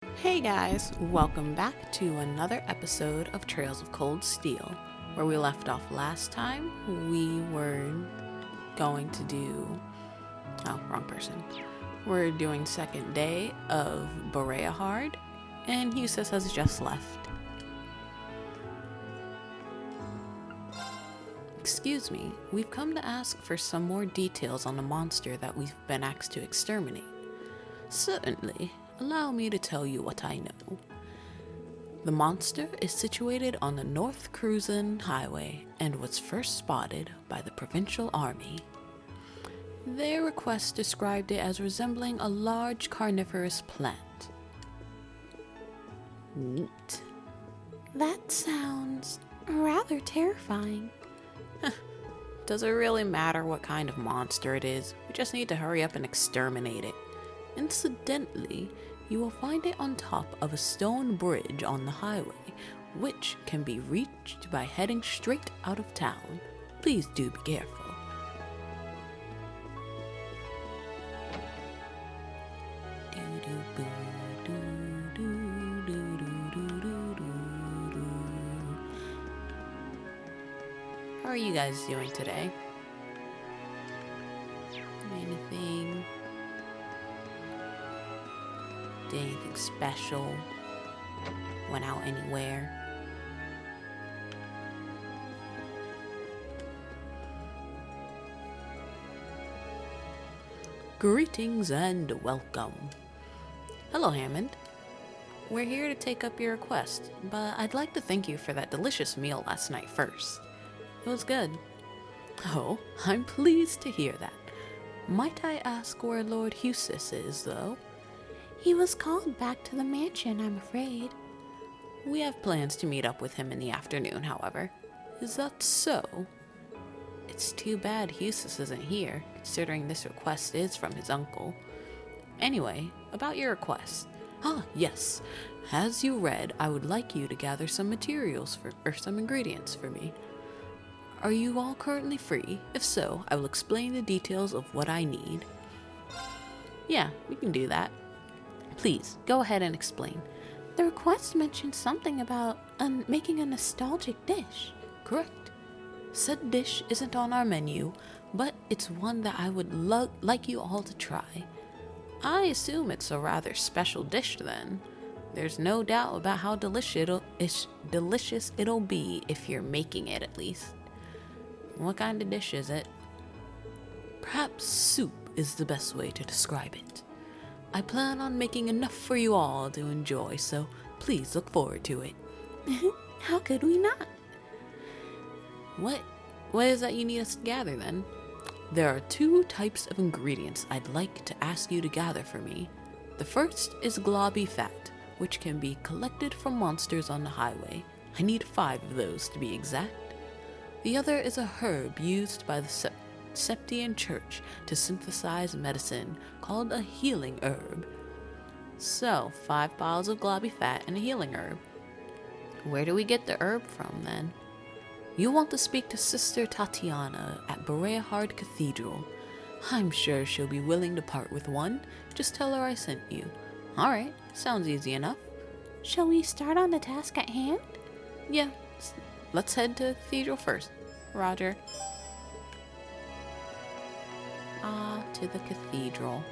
Hey guys, welcome back to another episode of Trails of Cold Steel. Where we left off last time, we were going to do... Oh, wrong person. We're doing second day of Berea Hard, and Husis has just left. Excuse me, we've come to ask for some more details on the monster that we've been asked to exterminate. Certainly. Allow me to tell you what I know. The monster is situated on the North Cruisin Highway and was first spotted by the Provincial Army. Their request described it as resembling a large carnivorous plant. Neat. That sounds rather terrifying. Does it really matter what kind of monster it is? We just need to hurry up and exterminate it. Incidentally, you will find it on top of a stone bridge on the highway, which can be reached by heading straight out of town. Please do be careful. How are you guys doing today? Anything? Did anything special? Went out anywhere? Greetings and welcome. Hello, Hammond. We're here to take up your request, but I'd like to thank you for that delicious meal last night first. It was good. Oh, I'm pleased to hear that. Might I ask where Lord Husis is, though? He was called back to the mansion, I'm afraid. We have plans to meet up with him in the afternoon, however. Is that so? It's too bad Husis isn't here, considering this request is from his uncle. Anyway, about your request. Ah, yes. As you read, I would like you to gather some materials or some ingredients for me. Are you all currently free? If so, I will explain the details of what I need. Yeah, we can do that. Please, go ahead and explain. The request mentioned something about making a nostalgic dish. Correct. Said dish isn't on our menu, but it's one that I would like you all to try. I assume it's a rather special dish then. There's no doubt about how delicious it'll be if you're making it at least. What kind of dish is it? Perhaps soup is the best way to describe it. I plan on making enough for you all to enjoy, so please look forward to it. How could we not? What is that you need us to gather then? There are two types of ingredients I'd like to ask you to gather for me. The first is globby fat, which can be collected from monsters on the highway. I need 5 of those to be exact. The other is a herb used by the Septian Church to synthesize medicine, called a healing herb. So, 5 bottles of globby fat and a healing herb. Where do we get the herb from then? You'll want to speak to Sister Tatiana at Berea Hard Cathedral. I'm sure she'll be willing to part with one. Just tell her I sent you. Alright, sounds easy enough. Shall we start on the task at hand? Yeah, let's head to the cathedral first. Roger. To the cathedral.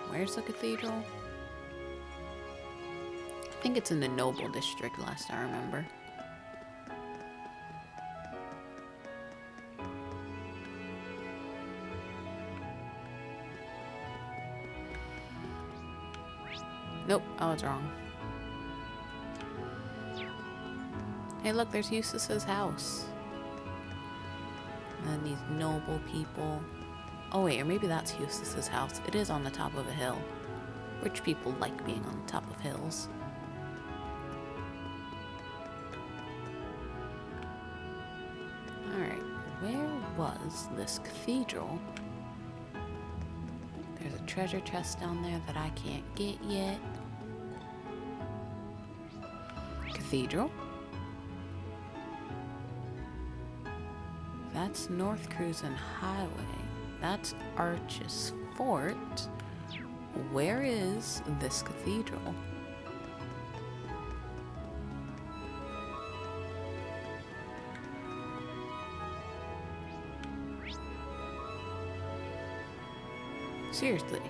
Where's the cathedral? I think it's in the Noble District, last I remember. Nope, I was wrong. Hey look, there's Eustace's house. And then these noble people. Oh wait, or maybe that's Eustace's house. It is on the top of a hill. Rich people like being on the top of hills. Alright, where was this cathedral? There's a treasure chest down there that I can't get yet. Cathedral? That's North Cruisin Highway. That's Arches Fort. Where is this cathedral? Seriously.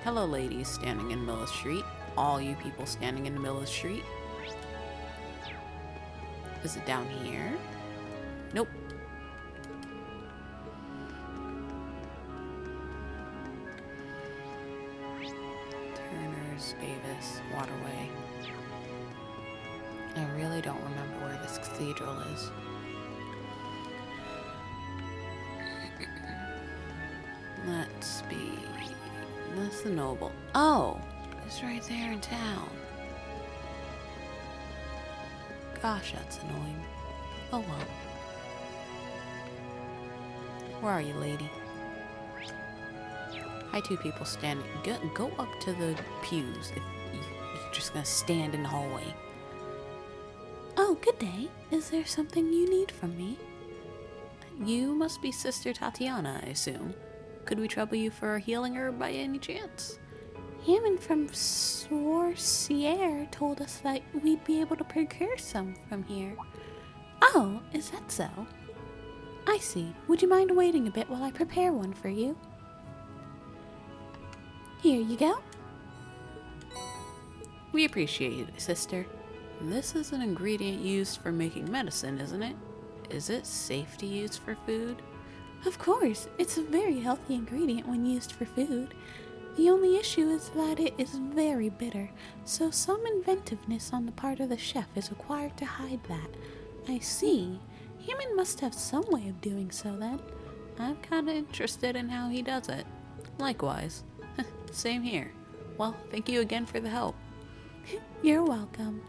Hello, ladies standing in the middle of the street. All you people standing in the middle of the street. Is it down here? Nope. Turner's, Davis, Waterway. I really don't remember where this cathedral is. Let's be... That's the Noble. Oh! It's right there in town. Gosh, that's annoying. Oh well. Where are you, lady? Hi, two people standing. Go up to the pews if you're just gonna stand in the hallway. Oh, good day. Is there something you need from me? You must be Sister Tatiana, I assume. Could we trouble you for a healing herb by any chance? Hammond from Sorcier told us that we'd be able to procure some from here. Oh, is that so? I see. Would you mind waiting a bit while I prepare one for you? Here you go. We appreciate it, sister. This is an ingredient used for making medicine, isn't it? Is it safe to use for food? Of course, it's a very healthy ingredient when used for food. The only issue is that it is very bitter, so some inventiveness on the part of the chef is required to hide that. I see. Hammond must have some way of doing so then. I'm kinda interested in how he does it. Likewise. Same here. Well, thank you again for the help. You're welcome.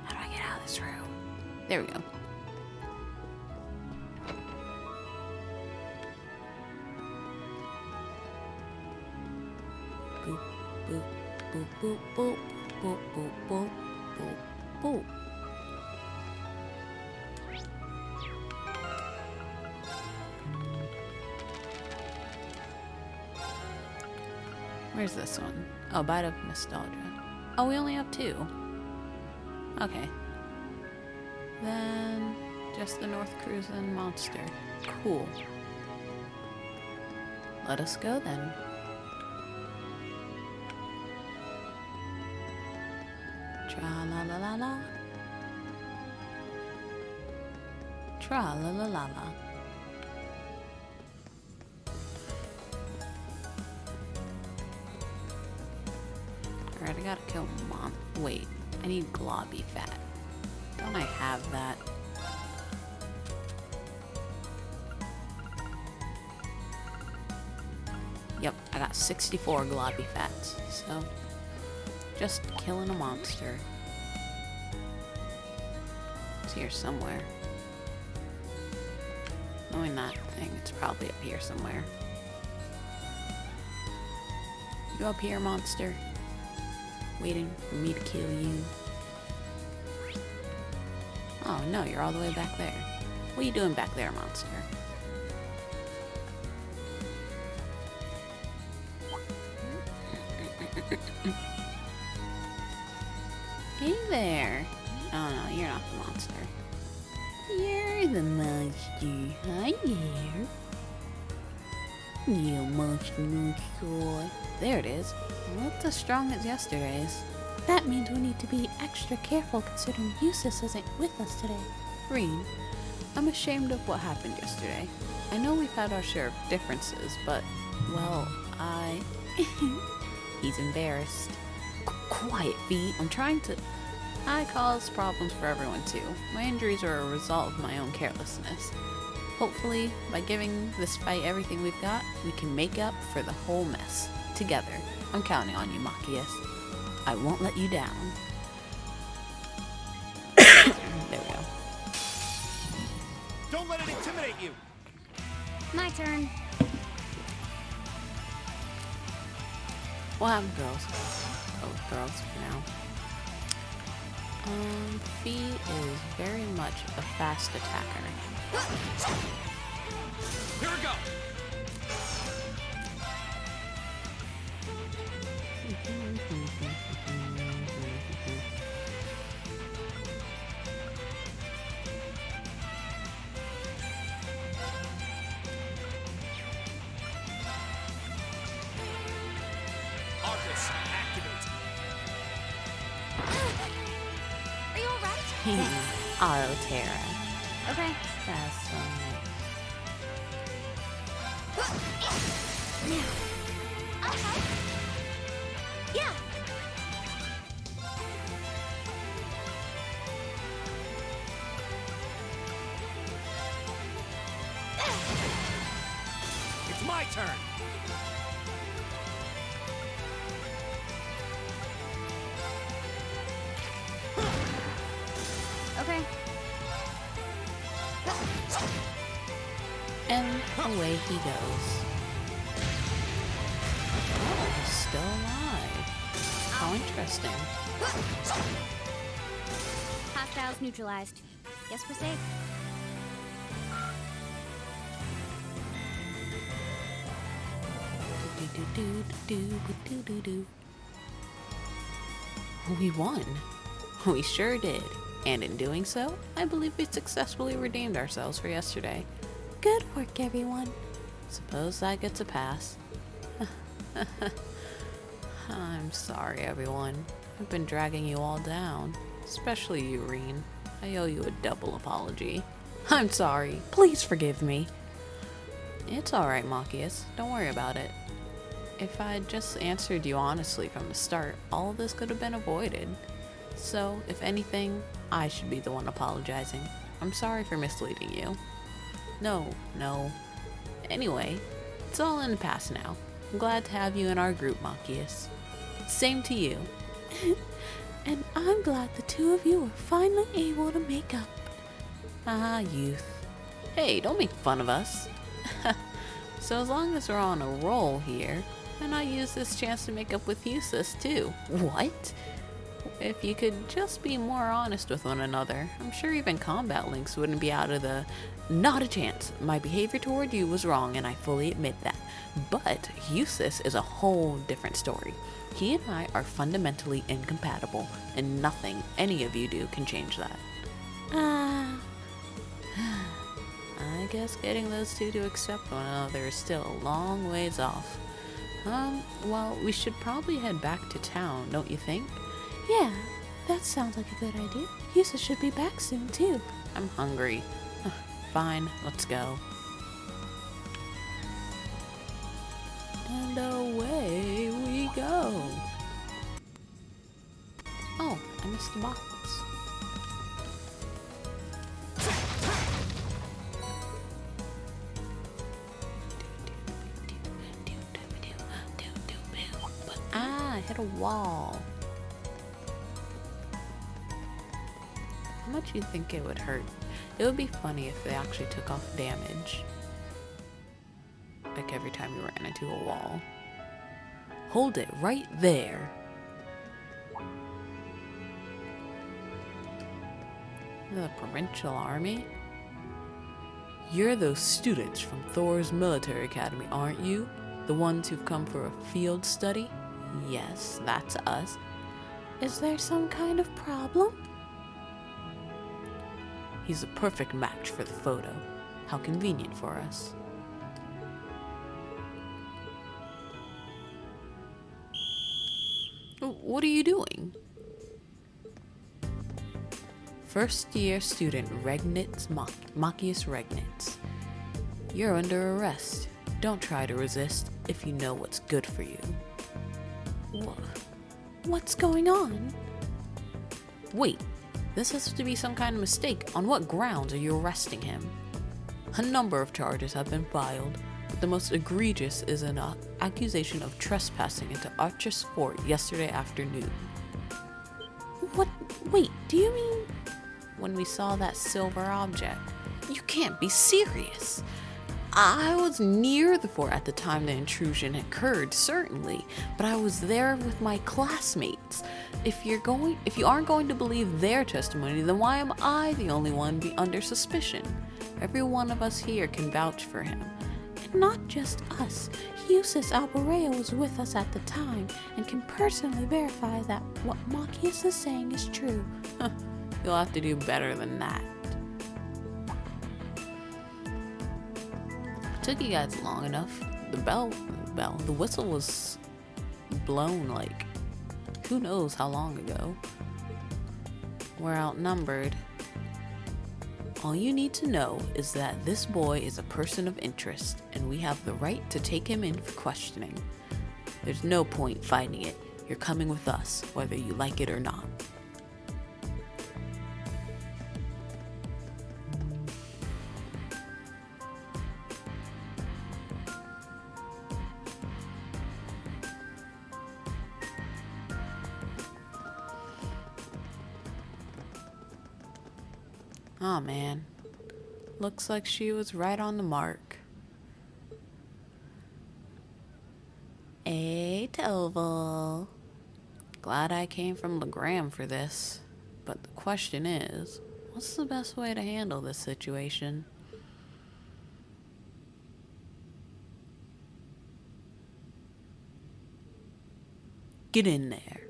How do I get out of this room? There we go. Boop, boop, boop, boop, boop, boop, boop, boop, boop, boop. Where's this one? Oh, Bite of Nostalgia. Oh, we only have 2. Okay. Then, just the North Cruisin Monster. Cool. Let us go then. Tra-la-la-la-la. Tra-la-la-la-la. Alright, I gotta kill Mom. Wait, I need globby fat. Don't I have that? Yep, I got 64 globby fats, so just killing a monster. It's here somewhere. Knowing that thing, it's probably up here somewhere. You up here, monster? Waiting for me to kill you. Oh no, you're all the way back there. What are you doing back there, monster? Hey there. Oh no, you're not the monster. You're the monster. Hi there. You monster. There it is. Not as strong as yesterday's. That means we need to be extra careful considering Eustace isn't with us today. Green, I'm ashamed of what happened yesterday. I know we've had our share of differences, but, well, He's embarrassed. Quiet, V. I'm trying to... I cause problems for everyone, too. My injuries are a result of my own carelessness. Hopefully, by giving this fight everything we've got, we can make up for the whole mess. Together. I'm counting on you, Machias. I won't let you down. There we go. Don't let it intimidate you. My turn. We'll have girls. Oh, girls for Fee is very much a fast attacker. Here we go. Arcus, activate. Are you alright? Auto Terra. Okay. That's so nice. Now. Uh-huh. Yeah. It's my turn. Okay. And away he goes. Oh, he's still alive. How interesting. Hostiles neutralized. Guess we're safe. We won. We sure did. And in doing so, I believe we successfully redeemed ourselves for yesterday. Good work, everyone. Suppose that gets a pass. I'm sorry, everyone. I've been dragging you all down. Especially you, Reen. I owe you a double apology. I'm sorry. Please forgive me. It's alright, Machias. Don't worry about it. If I'd just answered you honestly from the start, all of this could have been avoided. So, if anything, I should be the one apologizing. I'm sorry for misleading you. No. Anyway, it's all in the past now. I'm glad to have you in our group, Machias. Same to you. And I'm glad the two of you were finally able to make up. Ah, youth. Hey, don't make fun of us. So as long as we're on a roll here, then I'll use this chance to make up with Eustace too. What? If you could just be more honest with one another, I'm sure even combat links wouldn't be out of the... Not a chance. My behavior toward you was wrong and I fully admit that. But Eustace is a whole different story. He and I are fundamentally incompatible, and nothing any of you do can change that. I guess getting those two to accept one another is still a long ways off. Well, we should probably head back to town, don't you think? Yeah, that sounds like a good idea. Yusa should be back soon, too. I'm hungry. Fine, let's go. And away we go. Oh, I missed the box. I hit a wall. How much do you think it would hurt? It would be funny if they actually took off damage. Like every time you ran into a wall. Hold it right there. The Provincial Army? You're those students from Thor's military academy, aren't you? The ones who've come for a field study? Yes, that's us. Is there some kind of problem? He's a perfect match for the photo. How convenient for us. What are you doing? First year student Regnitz Machias Regnitz. You're under arrest. Don't try to resist if you know what's good for you. What's going on? Wait, this has to be some kind of mistake. On what grounds are you arresting him? A number of charges have been filed, but the most egregious is an accusation of trespassing into Archer's fort yesterday afternoon. What? Wait, do you mean... When we saw that silver object. You can't be serious. I was near the fort at the time the intrusion occurred, certainly, but I was there with my classmates. if you aren't going to believe their testimony, then why am I the only one be under suspicion? Every one of us here can vouch for him. And not just us. Husis Alborea was with us at the time and can personally verify that what Machias is saying is true. You'll have to do better than that. Took you guys long enough. The whistle was blown like who knows how long ago. We're outnumbered. All you need to know is that this boy is a person of interest, and we have the right to take him in for questioning. There's no point fighting it. You're coming with us, whether you like it or not. Oh man, looks like she was right on the mark. Hey, Toval. Glad I came from Legram for this, but the question is, what's the best way to handle this situation? Get in there.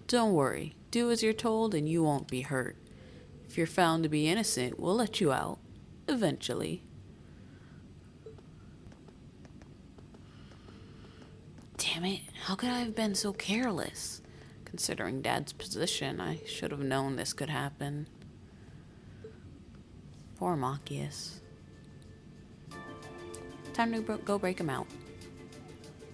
Don't worry, do as you're told and you won't be hurt. If you're found to be innocent, we'll let you out. Eventually. Damn it, how could I have been so careless? Considering Dad's position, I should have known this could happen. Poor Machias. Time to go break him out.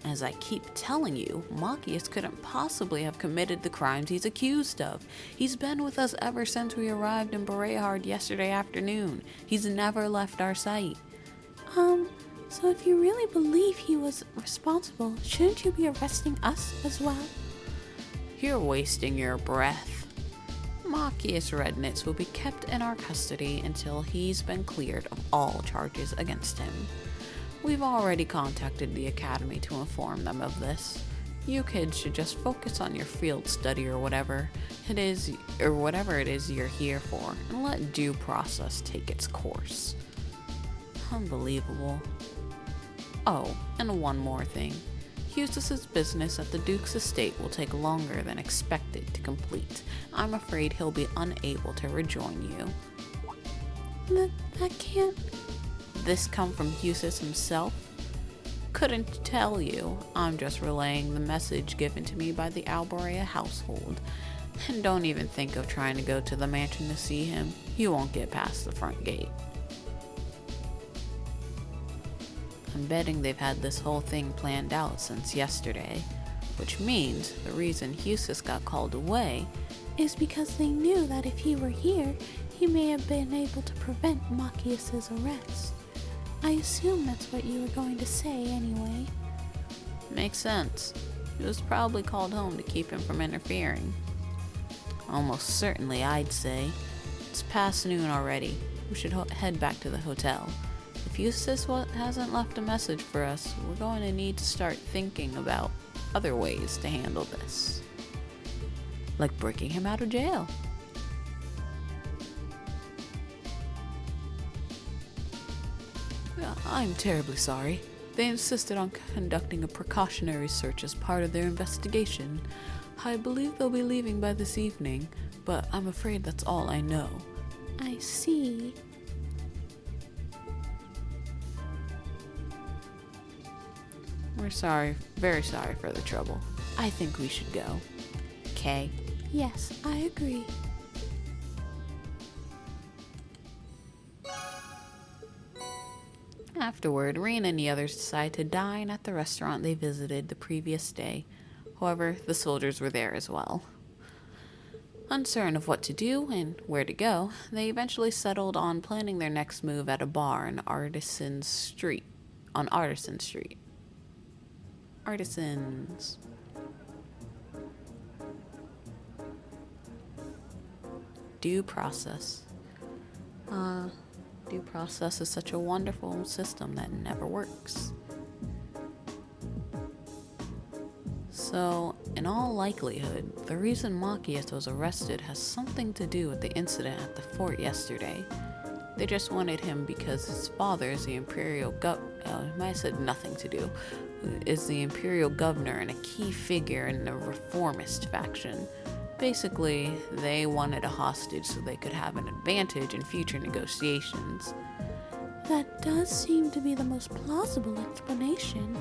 As I keep telling you, Machias couldn't possibly have committed the crimes he's accused of. He's been with us ever since we arrived in Berehard yesterday afternoon. He's never left our sight. So if you really believe he was responsible, shouldn't you be arresting us as well? You're wasting your breath. Machias Rednitz will be kept in our custody until he's been cleared of all charges against him. We've already contacted the Academy to inform them of this. You kids should just focus on your field study or whatever it is you're here for, and let due process take its course. Unbelievable. Oh, and one more thing. Husis' business at the Duke's estate will take longer than expected to complete. I'm afraid he'll be unable to rejoin you. That can't... This come from Husis himself? Couldn't tell you. I'm just relaying the message given to me by the Alborea household. And don't even think of trying to go to the mansion to see him. You won't get past the front gate. I'm betting they've had this whole thing planned out since yesterday, which means the reason Husis got called away is because they knew that if he were here, he may have been able to prevent Machias' arrest. I assume that's what you were going to say anyway. Makes sense. He was probably called home to keep him from interfering. Almost certainly, I'd say. It's past noon already. We should head back to the hotel. If Husis hasn't left a message for us, we're going to need to start thinking about other ways to handle this. Like breaking him out of jail. I'm terribly sorry. They insisted on conducting a precautionary search as part of their investigation. I believe they'll be leaving by this evening, but I'm afraid that's all I know. I see. We're sorry, very sorry for the trouble. I think we should go. Okay? Yes, I agree. Afterward, Reen and the others decide to dine at the restaurant they visited the previous day. However, the soldiers were there as well. Uncertain of what to do and where to go, they eventually settled on planning their next move at a bar on Artisan Street. Artisans. Due process. Due process is such a wonderful system that never works. So, in all likelihood, the reason Machias was arrested has something to do with the incident at the fort yesterday. They just wanted him because his father is the imperial might have said nothing to do, is the imperial governor and a key figure in the reformist faction. Basically, they wanted a hostage so they could have an advantage in future negotiations. That does seem to be the most plausible explanation.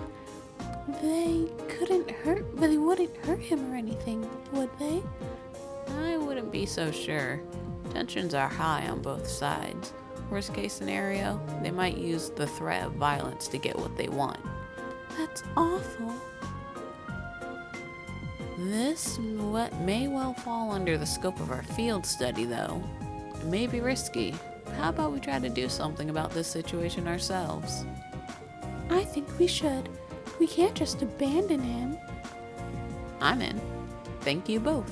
They wouldn't hurt him or anything, would they? I wouldn't be so sure. Tensions are high on both sides. Worst case scenario, they might use the threat of violence to get what they want. That's awful. This may well fall under the scope of our field study, though. It may be risky. How about we try to do something about this situation ourselves? I think we should. We can't just abandon him. I'm in. Thank you both.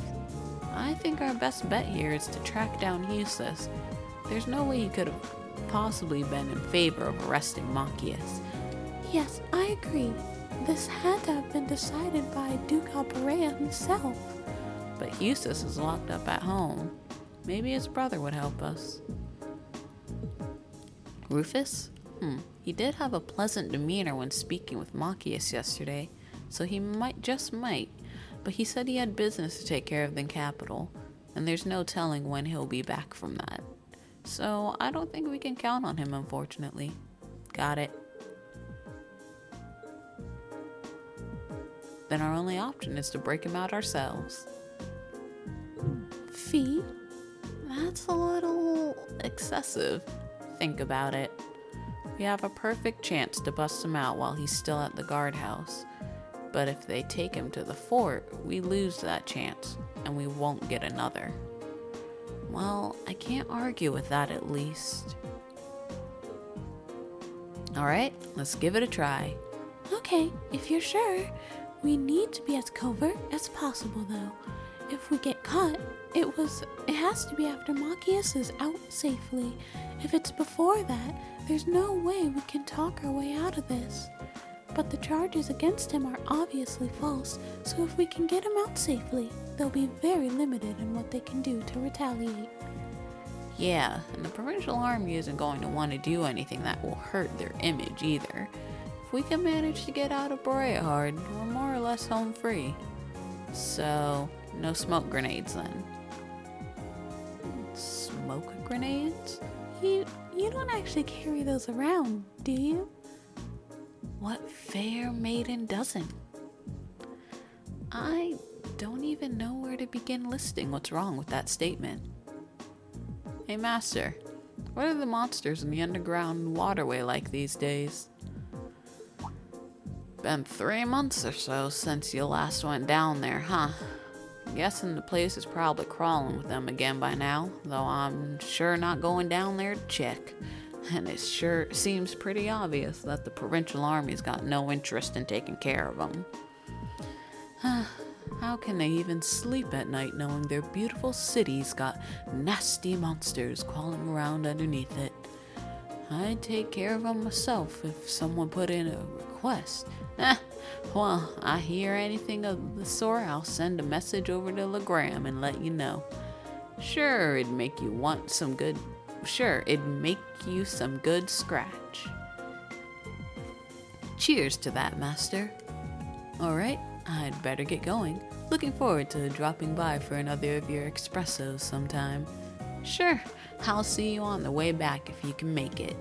I think our best bet here is to track down Eustace. There's no way he could have possibly been in favor of arresting Machias. Yes, I agree. This had to have been decided by Duke Alperea himself. But Eustace is locked up at home. Maybe his brother would help us. Rufus? He did have a pleasant demeanor when speaking with Machias yesterday, so he might, but he said he had business to take care of in the capital, and there's no telling when he'll be back from that. So I don't think we can count on him, unfortunately. Got it. Then our only option is to break him out ourselves. Fee? That's a little excessive. Think about it. We have a perfect chance to bust him out while he's still at the guardhouse. But if they take him to the fort, we lose that chance, and we won't get another. Well, I can't argue with that at least. Alright, let's give it a try. Okay, if you're sure. We need to be as covert as possible, though. If we get caught, it has to be after Machias is out safely. If it's before that, there's no way we can talk our way out of this. But the charges against him are obviously false, so if we can get him out safely, they'll be very limited in what they can do to retaliate. Yeah, and the provincial army isn't going to want to do anything that will hurt their image either. If we can manage to get out of Boreahard, we're more or less home free. So, no smoke grenades then. Smoke grenades? You don't actually carry those around, do you? What fair maiden doesn't? I don't even know where to begin listing what's wrong with that statement. Hey master, what are the monsters in the underground waterway like these days? Been 3 months or so since you last went down there, huh? Guessing the place is probably crawling with them again by now, though I'm sure not going down there to check. And it sure seems pretty obvious that the provincial army's got no interest in taking care of them. How can they even sleep at night knowing their beautiful city's got nasty monsters crawling around underneath it? I'd take care of them myself if someone put in a request. Well, I hear anything of the sort, I'll send a message over to Legram and let you know. Sure, it'd make you some good scratch. Cheers to that, master. Alright, I'd better get going. Looking forward to dropping by for another of your espressos sometime. Sure, I'll see you on the way back if you can make it.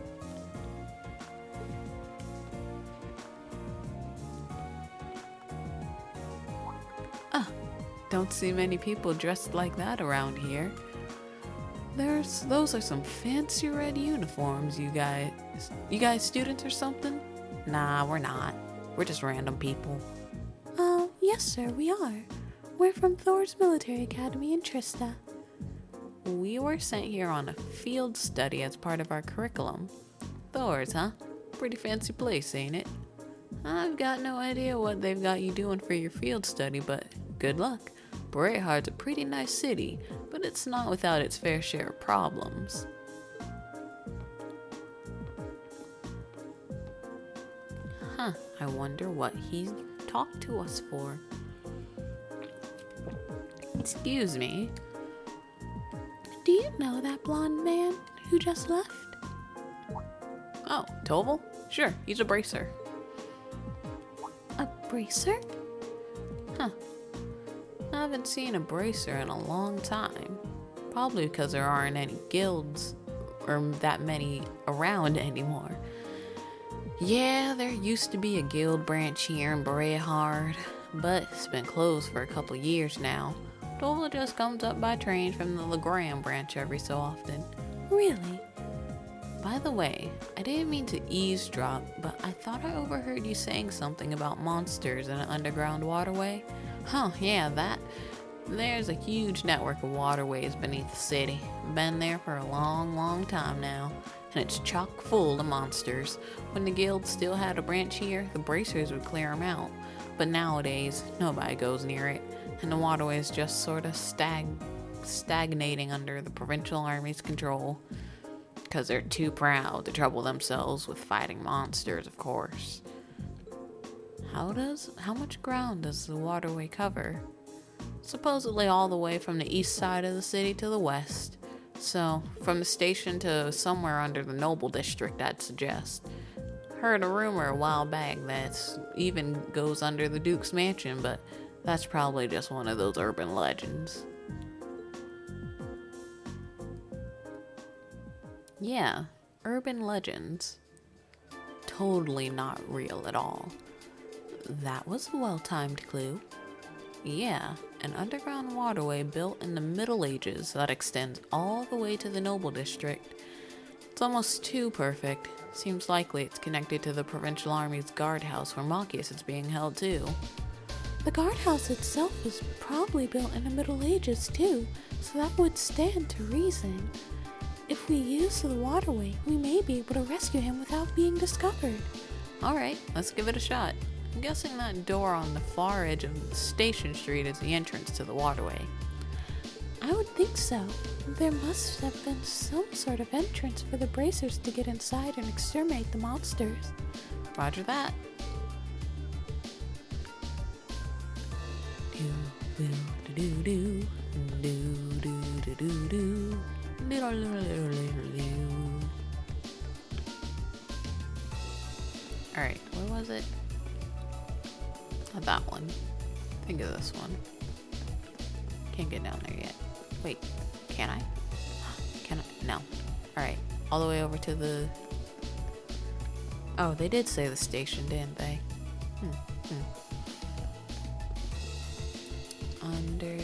Don't see many people dressed like that around here. Those are some fancy red uniforms, you guys. You guys students or something? Nah, we're not. We're just random people. Yes sir, we are. We're from Thor's Military Academy in Trista. We were sent here on a field study as part of our curriculum. Thor's, huh? Pretty fancy place, ain't it? I've got no idea what they've got you doing for your field study, but good luck. Boreahard's a pretty nice city, but it's not without its fair share of problems. I wonder what he talked to us for. Excuse me. Do you know that blonde man who just left? Oh, Toval? Sure, he's a bracer. A bracer? Huh. I haven't seen a bracer in a long time. Probably because there aren't any guilds or that many around anymore. Yeah, there used to be a guild branch here in Brehard, but it's been closed for a couple years now. Toval just comes up by train from the Legrand branch every so often. Really? By the way, I didn't mean to eavesdrop, but I thought I overheard you saying something about monsters in an underground waterway. Huh, yeah, that. There's a huge network of waterways beneath the city. Been there for a long, long time now, and it's chock full of monsters. When the guild still had a branch here, the bracers would clear them out. But nowadays, nobody goes near it, and the waterway is just sort of stagnating under the provincial army's control. Because they're too proud to trouble themselves with fighting monsters, of course. How much ground does the waterway cover? Supposedly all the way from the east side of the city to the west. So, from the station to somewhere under the Noble District, I'd suggest. Heard a rumor a while back that even goes under the Duke's mansion, but that's probably just one of those urban legends. Yeah, urban legends. Totally not real at all. That was a well-timed clue. Yeah, an underground waterway built in the Middle Ages that extends all the way to the Noble District. It's almost too perfect. Seems likely it's connected to the Provincial Army's guardhouse where Machias is being held too. The guardhouse itself was probably built in the Middle Ages too, so that would stand to reason. If we use the waterway, we may be able to rescue him without being discovered. Alright, let's give it a shot. I'm guessing that door on the far edge of Station Street is the entrance to the waterway. I would think so. There must have been some sort of entrance for the bracers to get inside and exterminate the monsters. Roger that. Alright, where was it? Not that one. Think of this one. Can't get down there yet. Wait, can I? Can I? No. Alright, all the way over to the... Oh, they did say the station, didn't they? Under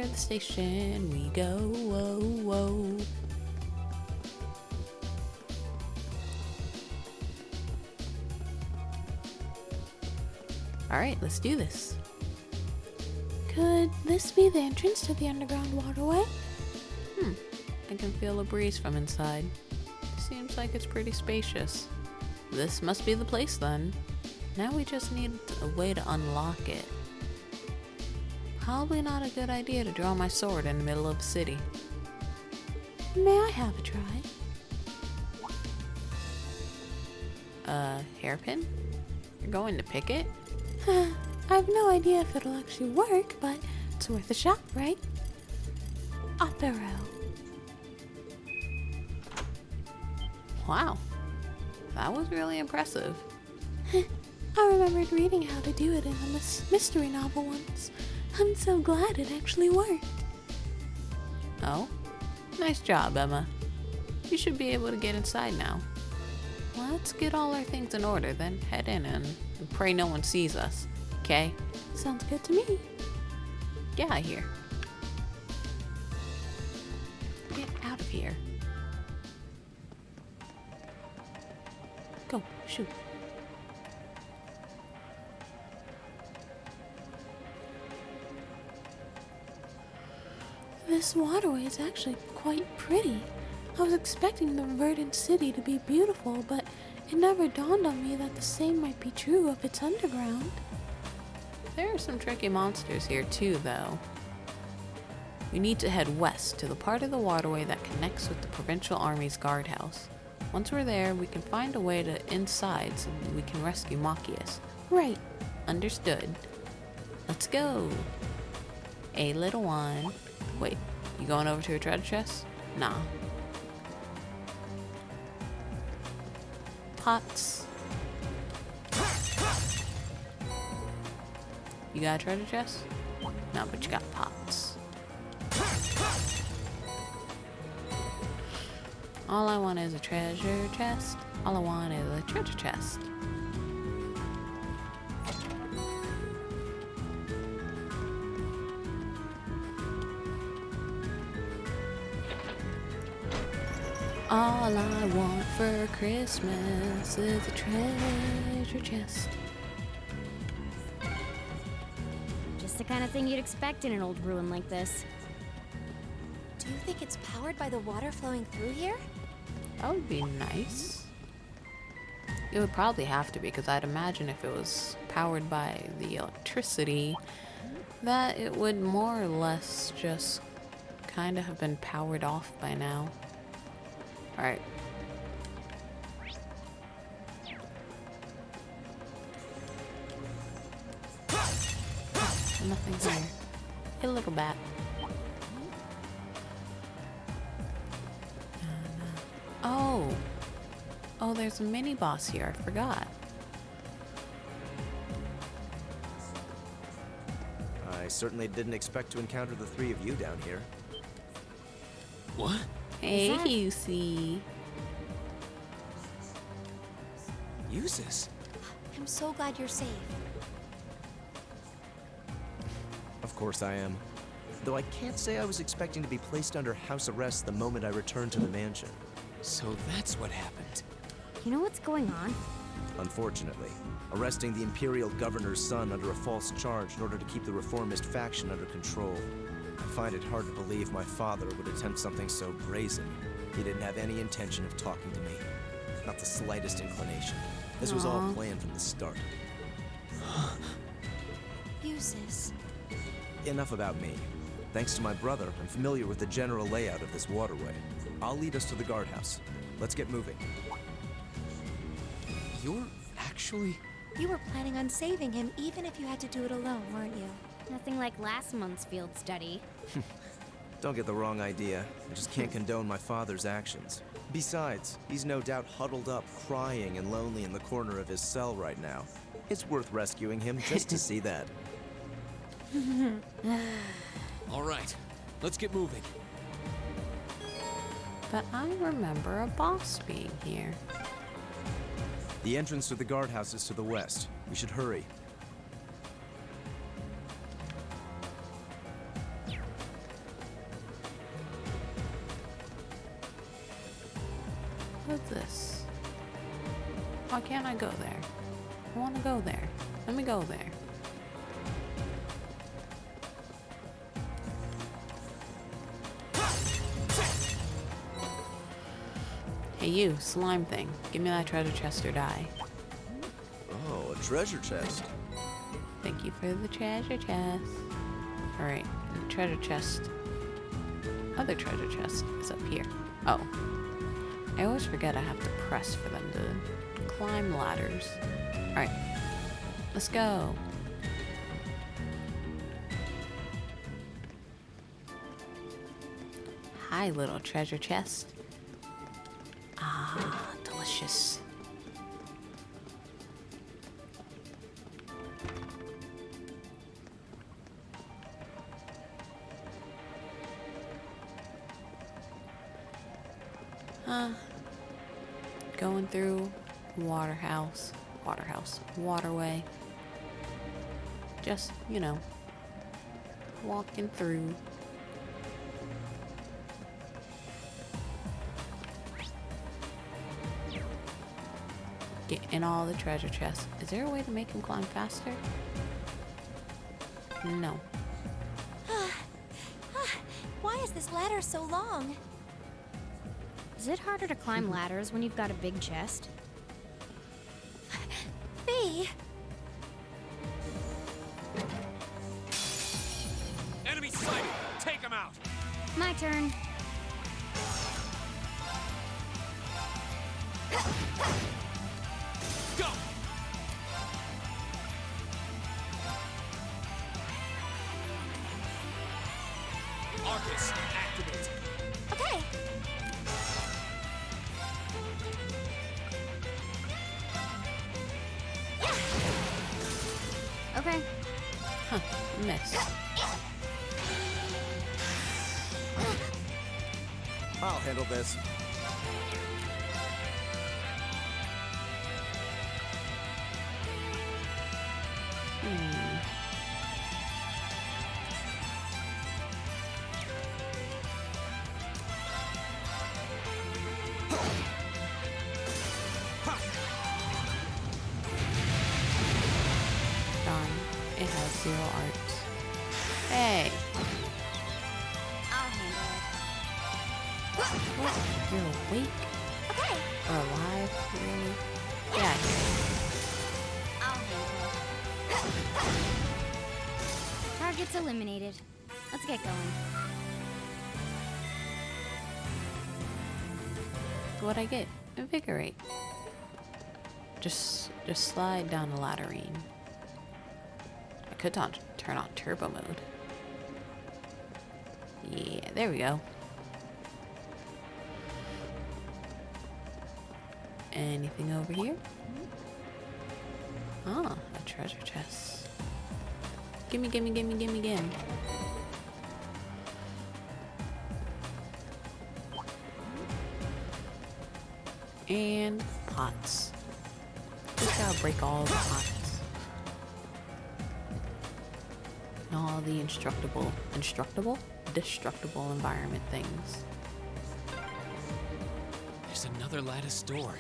the station we go, whoa, whoa. Alright, let's do this. Could this be the entrance to the underground waterway? I can feel a breeze from inside. Seems like it's pretty spacious. This must be the place then. Now we just need a way to unlock it. Probably not a good idea to draw my sword in the middle of the city. May I have a try? Hairpin? You're going to pick it? I have no idea if it'll actually work, but it's worth a shot, right? Opero. Wow. That was really impressive. I remembered reading how to do it in a mystery novel once. I'm so glad it actually worked. Oh? Nice job, Emma. You should be able to get inside now. Let's get all our things in order, then head in and pray no one sees us. Okay? Sounds good to me. Get out of here. Get out of here. Go, shoot. This waterway is actually quite pretty. I was expecting the verdant city to be beautiful, but it never dawned on me that the same might be true of its underground. There are some tricky monsters here too, though. We need to head west to the part of the waterway that connects with the Provincial Army's guardhouse. Once we're there, we can find a way to inside so we can rescue Machias. Right. Understood. Let's go. A little one. Wait, you going over to a treasure chest? Nah. Pots. You got a treasure chest? No, but you got pots. All I want is a treasure chest. All I want is a treasure chest. All I want for Christmas is a treasure chest. Just the kind of thing you'd expect in an old ruin like this. Do you think it's powered by the water flowing through here? That would be nice. It would probably have to be, because I'd imagine if it was powered by the electricity, that it would more or less just kind of have been powered off by now. Alright. Nothing here. Hey, little bat. Oh. Oh, there's a mini boss here. I forgot. I certainly didn't expect to encounter the three of you down here. What? Hey, that- Lucy. Use this. I'm so glad you're safe. Of course I am. Though I can't say I was expecting to be placed under house arrest the moment I returned to the mansion. So that's what happened. You know what's going on? Unfortunately, arresting the Imperial Governor's son under a false charge in order to keep the reformist faction under control. I find it hard to believe my father would attempt something so brazen. He didn't have any intention of talking to me. Not the slightest inclination. This was all Aw. planned from the start. Uses. Enough about me. Thanks to my brother, I'm familiar with the general layout of this waterway. I'll lead us to the guardhouse. Let's get moving. You're actually... You were planning on saving him even if you had to do it alone, weren't you? Nothing like last month's field study. Don't get the wrong idea. I just can't condone my father's actions. Besides, he's no doubt huddled up, crying and lonely in the corner of his cell right now. It's worth rescuing him just to see that. All right, let's get moving. But I remember a boss being here. The entrance to the guardhouse is to the west. We should hurry. What's this? Why can't I go there? I want to go there. Let me go there. Hey you, slime thing. Give me that treasure chest or die. Oh, a treasure chest. Thank you for the treasure chest. Alright, and the treasure chest. Other treasure chest is up here. Oh. I always forget I have to press for them to climb ladders. Alright. Let's go. Hi, little treasure chest. Ah, delicious. Going through waterway. Just, you know, walking through. Get in all the treasure chests. Is there a way to make him climb faster? No. Why is this ladder so long? Is it harder to climb ladders when you've got a big chest? Fee! Enemy sighted! Take him out! My turn. Go! Arcus, activate. Okay. Okay. Huh, miss. I'll handle this. Darn, it has 0 arts. Hey, I'll handle what? You're awake Okay. or alive? Really? Yeah. it. I'll handle it. Target's eliminated. Let's get going. What'd I get? Invigorate. Just slide down the ladderine. I could turn on turbo mode. Yeah, there we go. Anything over here? Ah, a treasure chest. Gimme, gimme, gimme, gimme, gimme. And pots. Just gotta break all the pots. And all the destructible environment things. There's another lattice door.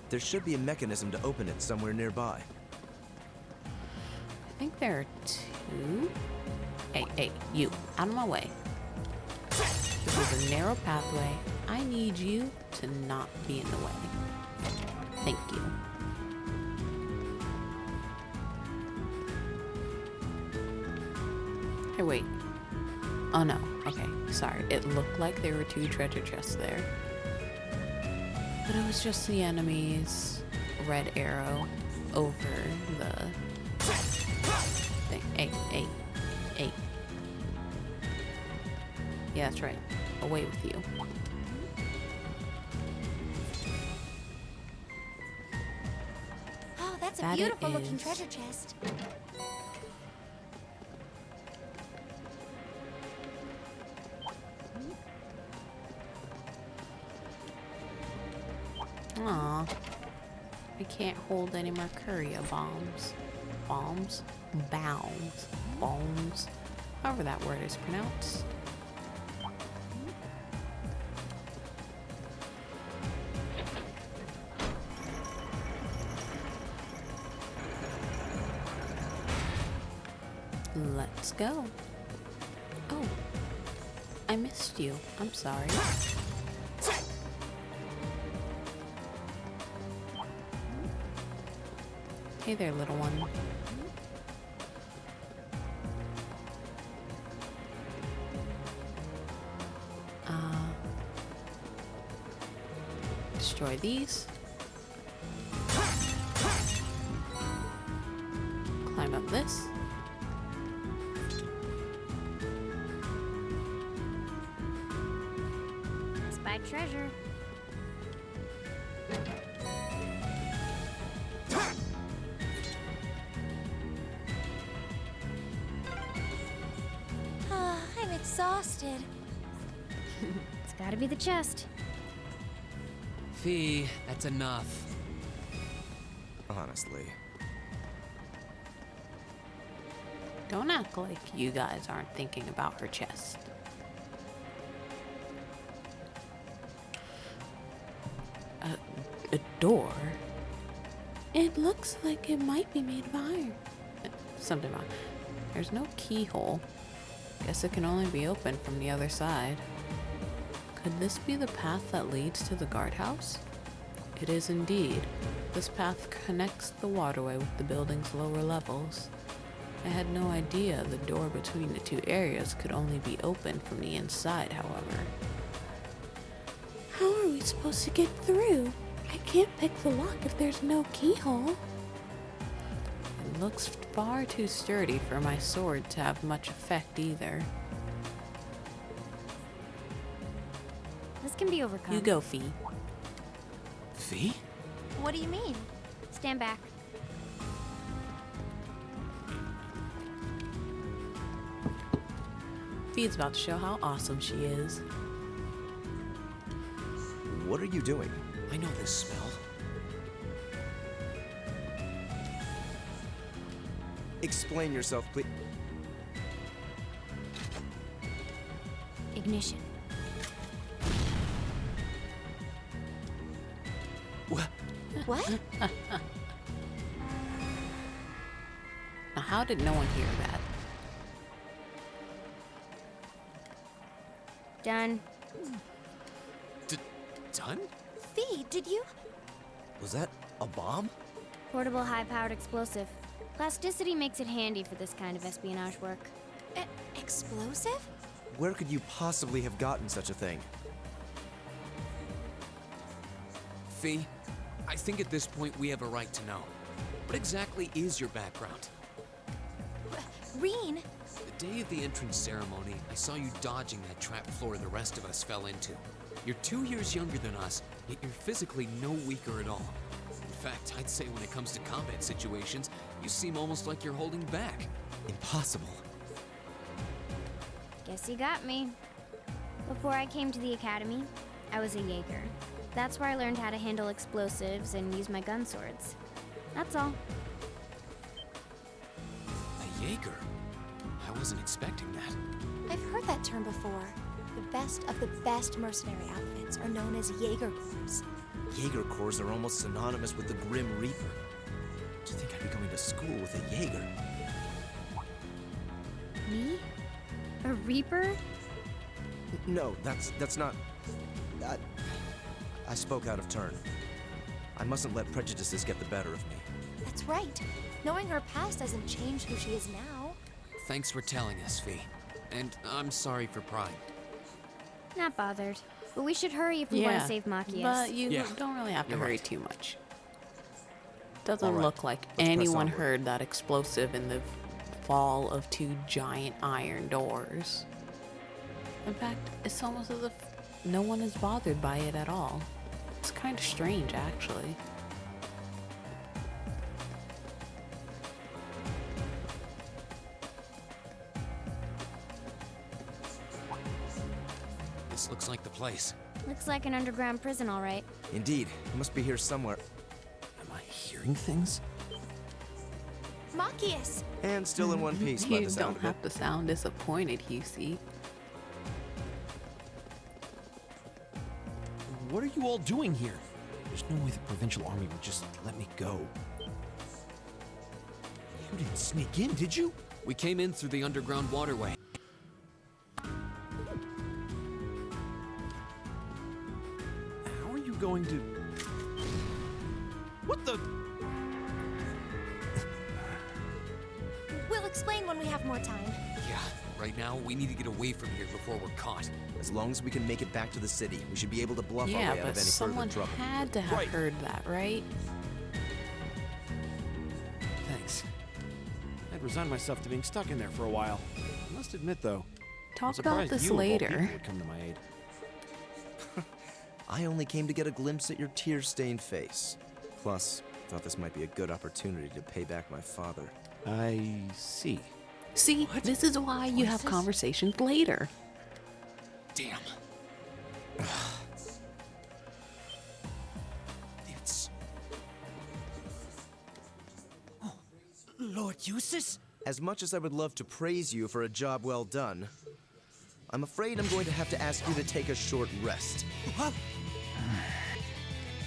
There should be a mechanism to open it somewhere nearby. I think there are 2. Hey, you, out of my way. This is a narrow pathway. I need you to not be in the way. Thank you. Hey, wait. Oh no, okay, sorry. It looked like there were 2 treasure chests there. But it was just the enemy's red arrow over the thing. Hey. Yeah, that's right. Away with you. Oh, that's a That it beautiful looking is. treasure chest. Aw. I can't hold any Mercuria bombs. Bombs? Bombs. However that word is pronounced. Let's go. Oh, I missed you. I'm sorry. Hey there, little one. Destroy these. Climb up this. Spy treasure. I'm exhausted. It's gotta be the chest. Fee, that's enough. Honestly. Don't act like you guys aren't thinking about her chest. A door? It looks like it might be made of iron. Something wrong. There's no keyhole. Guess it can only be opened from the other side. Could this be the path that leads to the guardhouse? It is indeed. This path connects the waterway with the building's lower levels. I had no idea the door between the 2 areas could only be opened from the inside, however. How are we supposed to get through? I can't pick the lock if there's no keyhole. It looks far too sturdy for my sword to have much effect either. This can be overcome. You go, Fee. Fee? What do you mean? Stand back. Fee's about to show how awesome she is. What are you doing? I know this smell. Explain yourself, please. Ignition. What? Now, how did no one hear that? Done. Done? Fee, did you? Was that a bomb? Portable high-powered explosive. Plasticity makes it handy for this kind of espionage work. Explosive? Where could you possibly have gotten such a thing? Fee, I think at this point we have a right to know. What exactly is your background? Reen? The day of the entrance ceremony, I saw you dodging that trap floor the rest of us fell into. You're 2 years younger than us, yet you're physically no weaker at all. In fact, I'd say when it comes to combat situations, you seem almost like you're holding back. Impossible. Guess you got me. Before I came to the academy, I was a Jaeger. That's where I learned how to handle explosives and use my gun swords. That's all. A Jaeger? I wasn't expecting that. I've heard that term before. The best of the best mercenary outfits are known as Jaeger Corps. Jaeger Corps are almost synonymous with the Grim Reaper. Do you think I'd be going to school with a Jaeger? Me? A Reaper? No, that's not... I spoke out of turn. I mustn't let prejudices get the better of me. That's right. Knowing her past doesn't change who she is now. Thanks for telling us, Fee. And I'm sorry for prying. Not bothered. But we should hurry if we want to save Machias. But you Yeah, don't really have to you're hurry right. too much. Doesn't All right, look like press anyone onward. heard that explosive in the fall of 2 giant iron doors. In fact, it's almost as if no one is bothered by it at all. It's kind of strange, actually. This looks like the place. Looks like an underground prison, all right. Indeed, it must be here somewhere. Am I hearing things? Machias! And still in one piece by You the sound don't of it. have to sound disappointed, Husey. What are you all doing here? There's no way the Provincial Army would just let me go. You didn't sneak in, did you? We came in through the underground waterway. How are you going to... What the... We'll explain when we have more time. Yeah, right now we need to get away from here before we're caught. As long as we can make it back to the city, we should be able to bluff our Yeah, way out but of any someone further trouble. had to have Right. heard that, right? Thanks. I'd resigned myself to being stuck in there for a while. I must admit, though, I'm Talk about surprised this you of all people later. would come to my aid. I only came to get a glimpse at your tear-stained face. Plus, thought this might be a good opportunity to pay back my father. I see. See, this is why you have this? conversations later. Damn. It's... Oh, Lord Eustace? As much as I would love to praise you for a job well done, I'm afraid I'm going to have to ask you to take a short rest. What?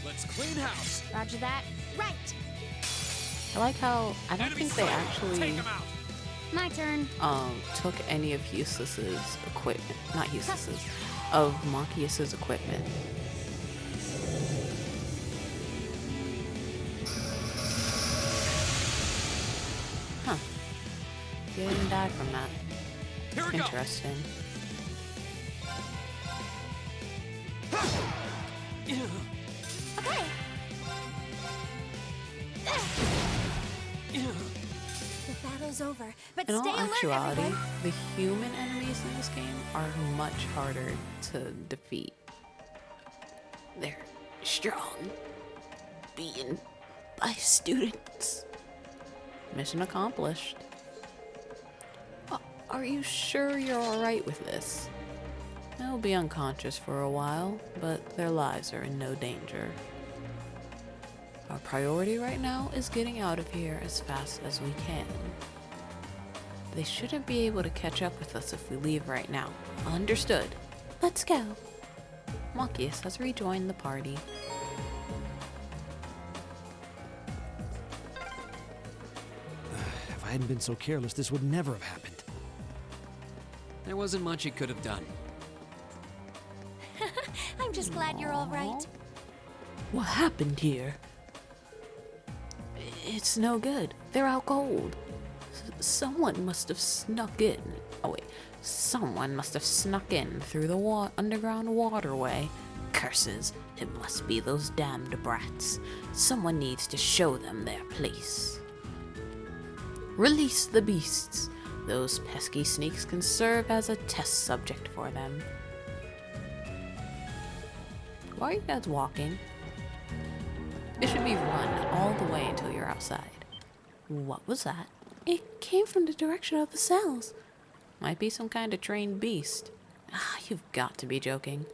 Let's clean house. Roger that. Right! I like how I don't Enemy think they sighted. actually Take him out. My turn. took any of Eustace's equipment, not Eustace's, of Machias's equipment. Huh. You didn't die from that. Here we go. Interesting. Okay! The battle's over, but In stay all alert, actuality, everyone! the human enemies in this game are much harder to defeat. They're strong. Beaten by students. Mission accomplished. Are you sure you're alright with this? They'll be unconscious for a while, but their lives are in no danger. Our priority right now is getting out of here as fast as we can. They shouldn't be able to catch up with us if we leave right now. Understood. Let's go. Machias has rejoined the party. If I hadn't been so careless, this would never have happened. There wasn't much he could have done. I'm just glad you're all right. What happened here? It's no good. They're out cold. Someone must have snuck in. Oh wait, someone must have snuck in through the underground waterway. Curses, it must be those damned brats. Someone needs to show them their place. Release the beasts. Those pesky sneaks can serve as a test subject for them. Why are you guys walking? It should be run all the way until you're outside. What was that? It came from the direction of the cells. Might be some kind of trained beast. You've got to be joking.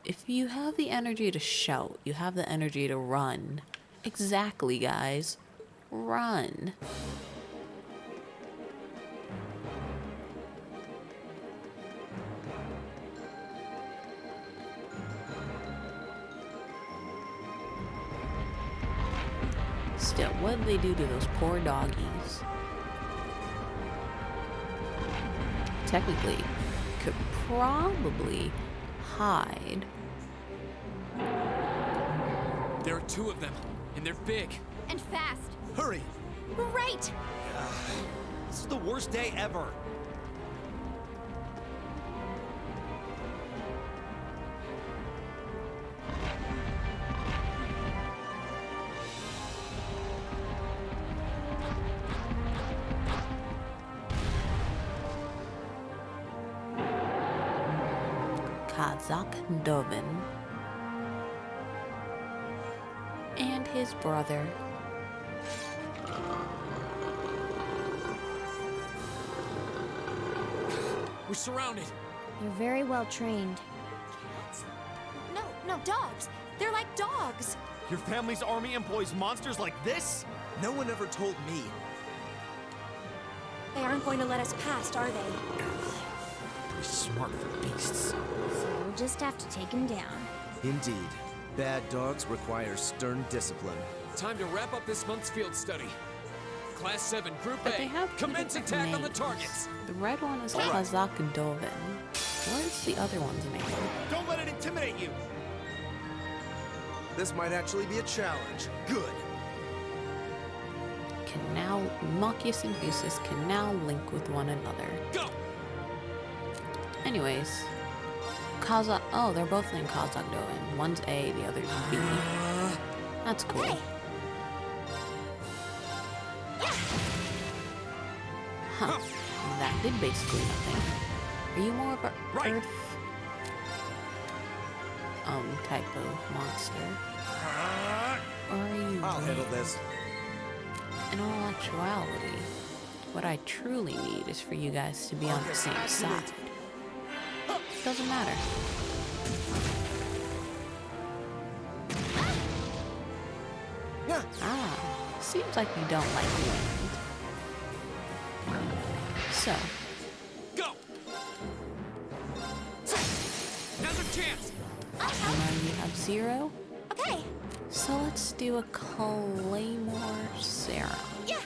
If you have the energy to shout, you have the energy to run. Exactly, guys. Run. Still, what did they do to those poor doggies? Technically, could probably hide. There are two of them, and they're big. And fast. Hurry! Right! This is the worst day ever. Kazakh Dovin and his brother. We're surrounded. You're very well trained. Cats? No, dogs. They're like dogs. Your family's army employs monsters like this? No one ever told me. They aren't going to let us past, are they? Pretty smart for beasts. So we'll just have to take him down. Indeed. Bad dogs require stern discipline. Time to wrap up this month's field study. Class 7, Group But A. they have two Commence different attack on the names. targets. The red one is Kazakh Dovin. What is the other one's name? Don't let it intimidate you! This might actually be a challenge. Good. Can now Machias and Fusus can now link with one another. Go! Anyways, Kazakh. Oh, they're both named Kazakh Dovin. One's A, the other's B. That's cool. Hey. Huh. That did basically nothing. Are you more of a Earth type of monster? Or are you I'll handle this. in all actuality, what I truly need is for you guys to be on the same side. Doesn't matter. Seems like you don't like wind. So, Go! Now's our chance! and then you have 0. Okay. So let's do a Claymore Serum. Yeah.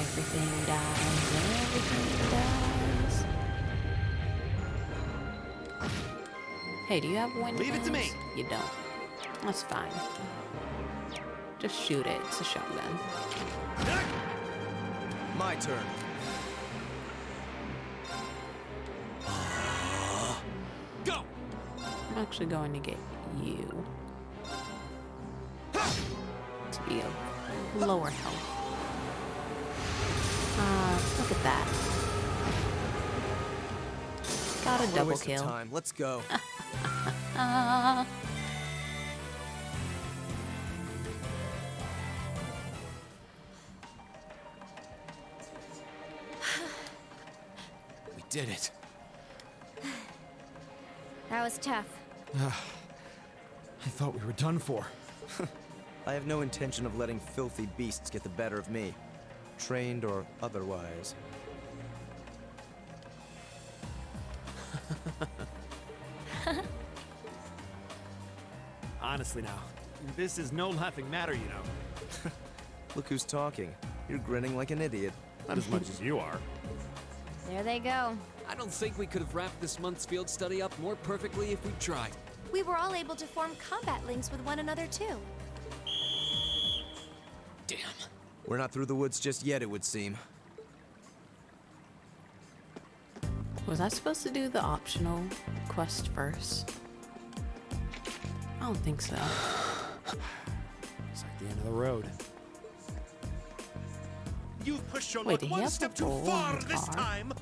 Everything dies, everything dies. Hey, do you have wind? Leave it to me. You don't. That's fine. Just shoot it. It's a shotgun. My turn. Go! I'm actually going to get you to be of lower health. Look at that. Got a What a double waste of kill. time. Let's go. We did it. That was tough. I thought we were done for. I have no intention of letting filthy beasts get the better of me, trained or otherwise. Honestly now, this is no laughing matter, you know. Look who's talking. You're grinning like an idiot. Not as much as you are. There they go. I don't think we could have wrapped this month's field study up more perfectly if we tried. We were all able to form combat links with one another, too. Damn. We're not through the woods just yet, it would seem. Was I supposed to do the optional quest first? I don't think so. It's like the end of the road. You've pushed your Wait, luck did he one have step a too roll far on the this car? time.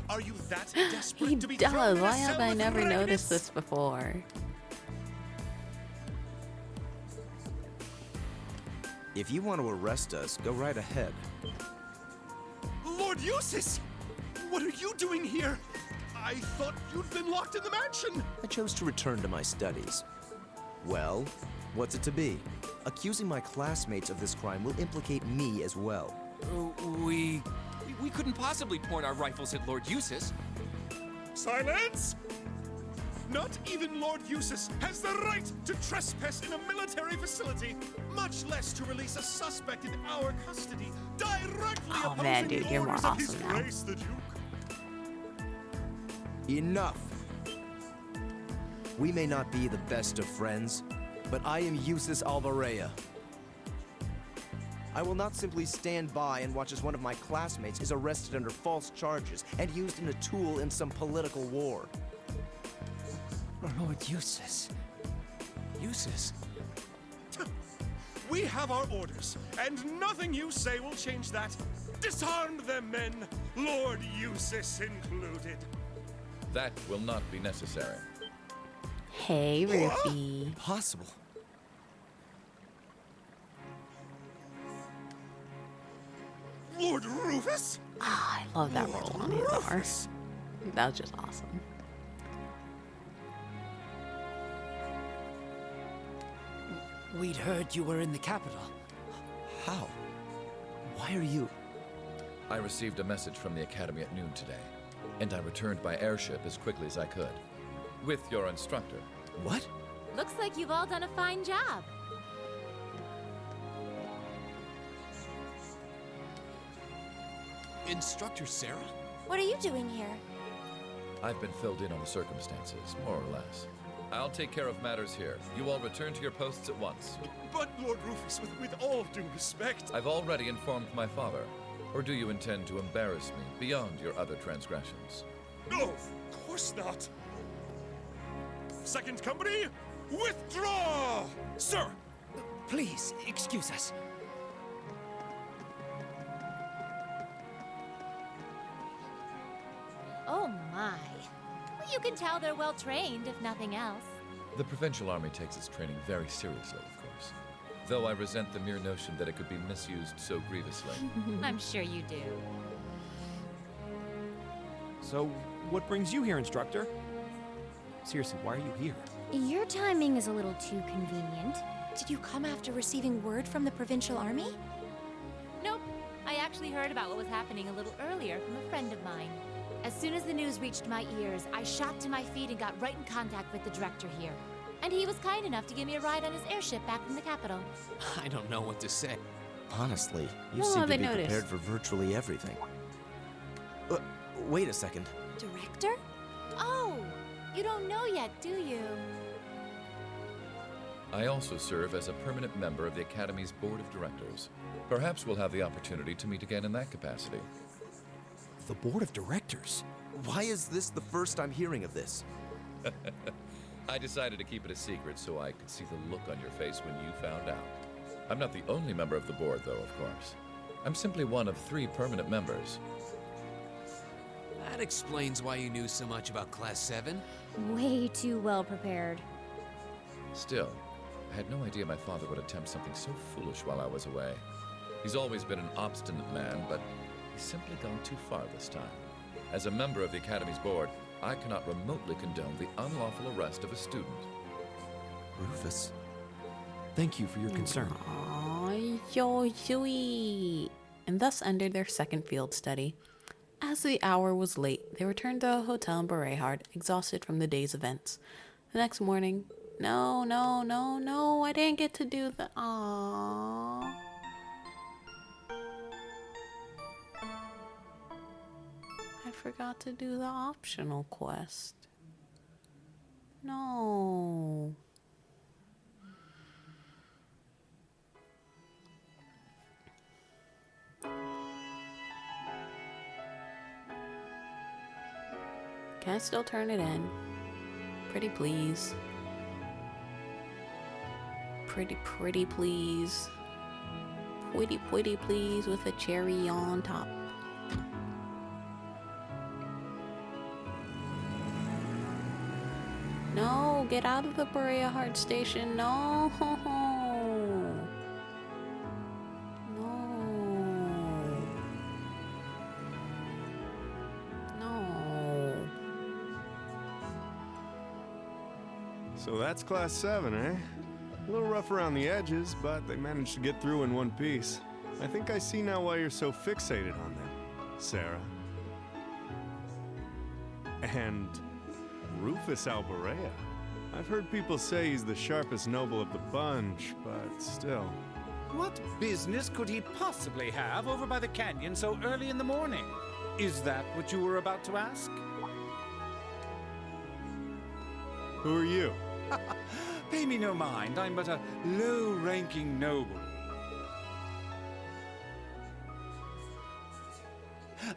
Are you that desperate He to be does. thrown in a Why cell have I with never Magnus? noticed this before? If you want to arrest us, go right ahead. Lord Eustace! What are you doing here? I thought you'd been locked in the mansion. I chose to return to my studies. Well, what's it to be? Accusing my classmates of this crime will implicate me as well. We couldn't possibly point our rifles at Lord Eustace. Silence! Not even Lord Eustace has the right to trespass in a military facility, much less to release a suspect in our custody, directly Oh, opposing man, dude, the you're more orders of His awesome now. Grace the Duke. Enough! We may not be the best of friends, but I am Eustace Alvarez. I will not simply stand by and watch as one of my classmates is arrested under false charges and used in a tool in some political war. Lord Eustace. Eustace? We have our orders, and nothing you say will change that. Disarm them, men, Lord Eustace included. That will not be necessary. Hey, Rufy. Possible. Lord Rufus? Ah, I love that roll on his arm. Rufus! That was just awesome. We'd heard you were in the capital. How? Why are you... I received a message from the Academy at noon today, and I returned by airship as quickly as I could. With your instructor. What? Looks like you've all done a fine job. Instructor Sarah? What are you doing here? I've been filled in on the circumstances, more or less. I'll take care of matters here. You all return to your posts at once. But, Lord Rufus, with all due respect... I've already informed my father. Or do you intend to embarrass me beyond your other transgressions? No, of course not. Second company, withdraw! Sir! Please, excuse us. Oh my. Well, you can tell they're well trained, if nothing else. The Provincial Army takes its training very seriously, of course. Though I resent the mere notion that it could be misused so grievously. I'm sure you do. So, what brings you here, instructor? Seriously, why are you here? Your timing is a little too convenient. Did you come after receiving word from the Provincial Army? Nope. I actually heard about what was happening a little earlier from a friend of mine. As soon as the news reached my ears, I shot to my feet and got right in contact with the director here. And he was kind enough to give me a ride on his airship back from the capital. I don't know what to say. Honestly, you Well, seem to they be noticed. prepared for virtually everything. Wait a second. Director? Oh, you don't know yet, do you? I also serve as a permanent member of the Academy's Board of Directors. Perhaps we'll have the opportunity to meet again in that capacity. The board of directors? Why is this the first I'm hearing of this? I decided to keep it a secret so I could see the look on your face when you found out. I'm not the only member of the board, though, of course. I'm simply one of 3 permanent members. That explains why you knew so much about Class 7. Way too well prepared. Still, I had no idea my father would attempt something so foolish while I was away. He's always been an obstinate man, but he's simply gone too far this time. As a member of the Academy's board, I cannot remotely condone the unlawful arrest of a student. Rufus, thank you for your concern. Aw, so sweet. And thus ended their second field study. As the hour was late, they returned to a hotel in Berehard, exhausted from the day's events. The next morning, no, I didn't get to do the... Aww. I forgot to do the optional quest. No. Can I still turn it in? Pretty please. Pretty please. Pretty please with a cherry on top. No, get out of the Berea Heart Station. No. So that's Class 7, eh? A little rough around the edges, but they managed to get through in one piece. I think I see now why you're so fixated on them, Sarah. And Rufus Alberea. I've heard people say he's the sharpest noble of the bunch, but still. What business could he possibly have over by the canyon so early in the morning? Is that what you were about to ask? Who are you? Pay me no mind, I'm but a low-ranking noble.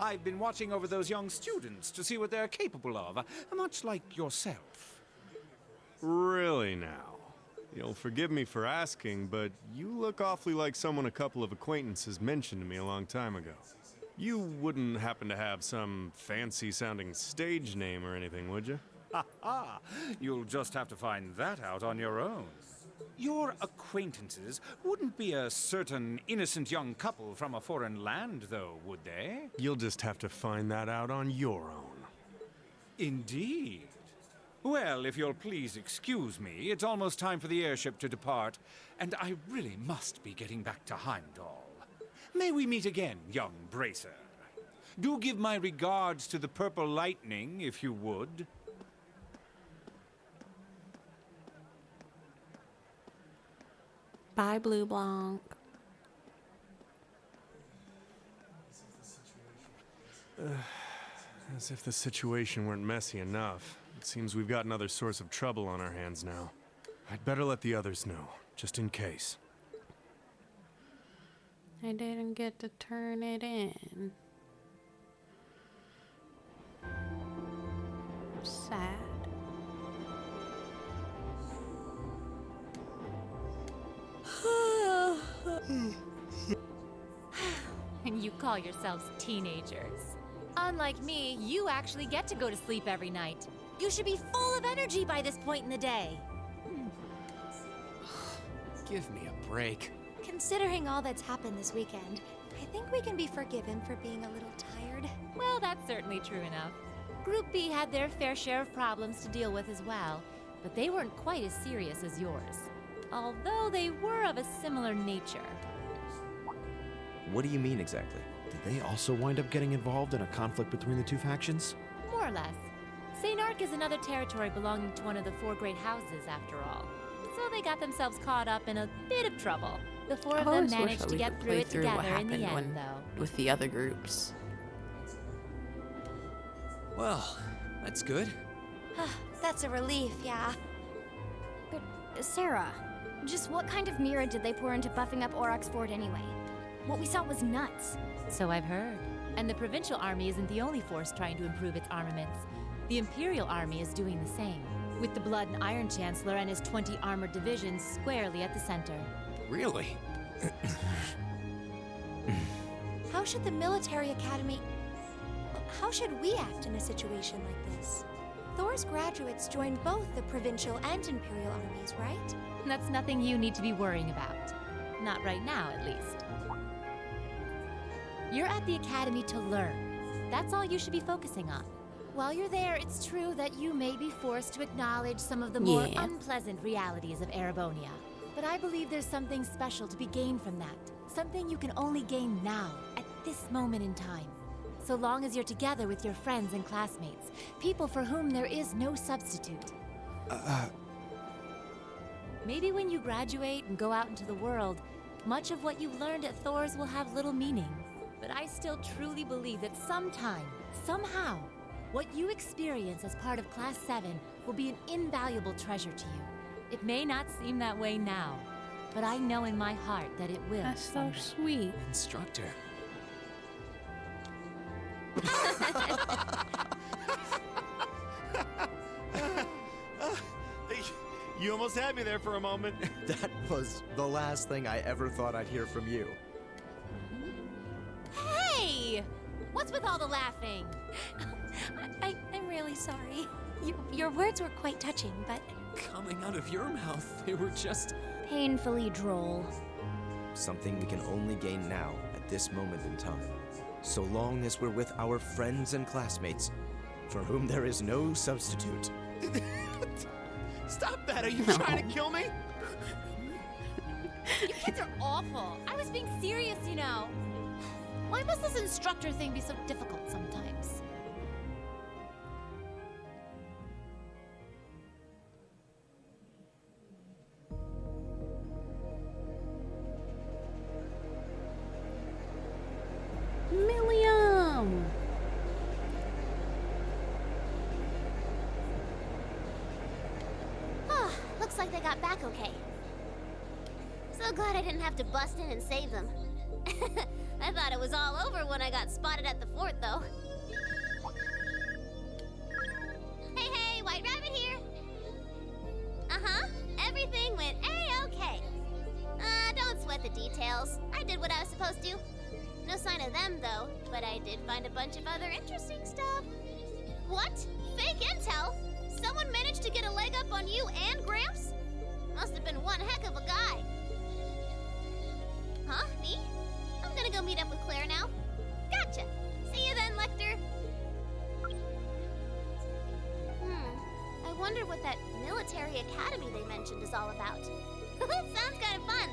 I've been watching over those young students to see what they're capable of, much like yourself. Really now? You'll forgive me for asking, but you look awfully like someone a couple of acquaintances mentioned to me a long time ago. You wouldn't happen to have some fancy-sounding stage name or anything, would you? Ha! You'll just have to find that out on your own. Your acquaintances wouldn't be a certain innocent young couple from a foreign land, though, would they? You'll just have to find that out on your own. Indeed. Well, if you'll please excuse me, it's almost time for the airship to depart, and I really must be getting back to Heimdall. May we meet again, young bracer. Do give my regards to the Purple Lightning, if you would. Bye, Blue Blanc. As if the situation weren't messy enough. It seems we've got another source of trouble on our hands now. I'd better let the others know, just in case. I didn't get to turn it in. Sad. And you call yourselves teenagers. Unlike me, you actually get to go to sleep every night. You should be full of energy by this point in the day. Give me a break. Considering all that's happened this weekend, I think we can be forgiven for being a little tired. Well, that's certainly true enough. Group B had their fair share of problems to deal with as well, but they weren't quite as serious as yours. Although they were of a similar nature. What do you mean exactly? Did they also wind up getting involved in a conflict between the 2 factions? More or less. St. Arc is another territory belonging to one of the 4 great houses, after all. So they got themselves caught up in a bit of trouble. The 4 of them managed to get through it together in the end, though. With the other groups. Well, that's good. That's a relief, yeah. But, Sarah, just what kind of mirror did they pour into buffing up Aurochs Fort anyway? What we saw was nuts. So I've heard. And the provincial army isn't the only force trying to improve its armaments. The Imperial Army is doing the same, with the Blood and Iron Chancellor and his 20 armored divisions squarely at the center. Really? How should the military academy... How should we act in a situation like this? Thor's graduates join both the provincial and imperial armies, right? That's nothing you need to be worrying about. Not right now, at least. You're at the academy to learn. That's all you should be focusing on. While you're there, it's true that you may be forced to acknowledge some of the more unpleasant realities of Erebonia. But I believe there's something special to be gained from that. Something you can only gain now, at this moment in time. So long as you're together with your friends and classmates, people for whom there is no substitute. Maybe when you graduate and go out into the world, much of what you've learned at Thor's will have little meaning. But I still truly believe that sometime, somehow, what you experience as part of Class 7 will be an invaluable treasure to you. It may not seem that way now, but I know in my heart that it will. That's so sweet. Instructor. You almost had me there for a moment. That was the last thing I ever thought I'd hear from you. Hey! What's with all the laughing? I'm really sorry. Your words were quite touching, but... Coming out of your mouth, they were just... Painfully droll. Something we can only gain now, at this moment in time. So long as we're with our friends and classmates, for whom there is no substitute. Stop that! Are you trying to kill me? You kids are awful. I was being serious, you know. Why must this instructor thing be so difficult sometimes? Milliam! Looks like they got back okay. So glad I didn't have to bust in and save them. I thought it was all over when I got spotted at the fort, though. Hey, White Rabbit here. Uh-huh, everything went A-okay. Don't sweat the details. I did what I was supposed to. No sign of them, though, but I did find a bunch of other interesting stuff. What? Fake intel? Someone managed to get a leg up on you and Gramps? Must have been one heck of a guy. Huh? Me? I'm gonna go meet up with Claire now. Gotcha. See you then, Lecter. I wonder what that military academy they mentioned is all about. Sounds kind of fun.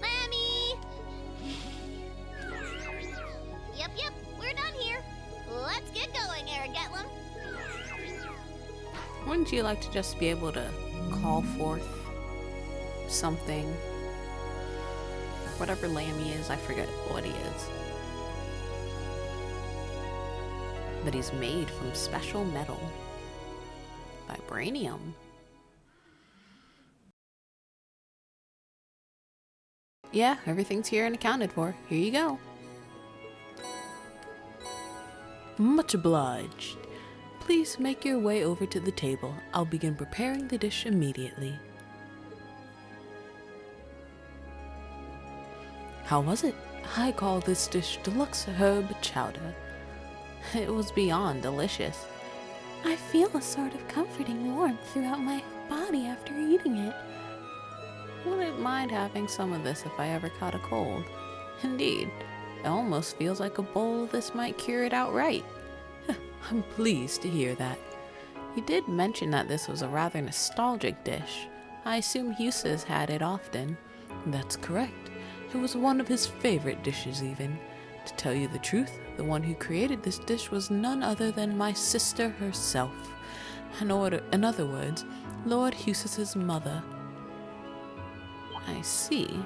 Lammy! Yep, we're done here. Let's get going, Aragetlum. Wouldn't you like to just be able to call forth something? Whatever Lammy is, I forget what he is. But he's made from special metal. Vibranium. Yeah, everything's here and accounted for. Here you go. Much obliged. Please make your way over to the table. I'll begin preparing the dish immediately. How was it? I call this dish deluxe herb chowder. It was beyond delicious. I feel a sort of comforting warmth throughout my body after eating it. Wouldn't mind having some of this if I ever caught a cold. Indeed, it almost feels like a bowl of this might cure it outright. I'm pleased to hear that. You did mention that this was a rather nostalgic dish. I assume Hughes had it often. That's correct. It was one of his favorite dishes even. To tell you the truth, the one who created this dish was none other than my sister herself. In other words, Lord Hughes' mother. I see.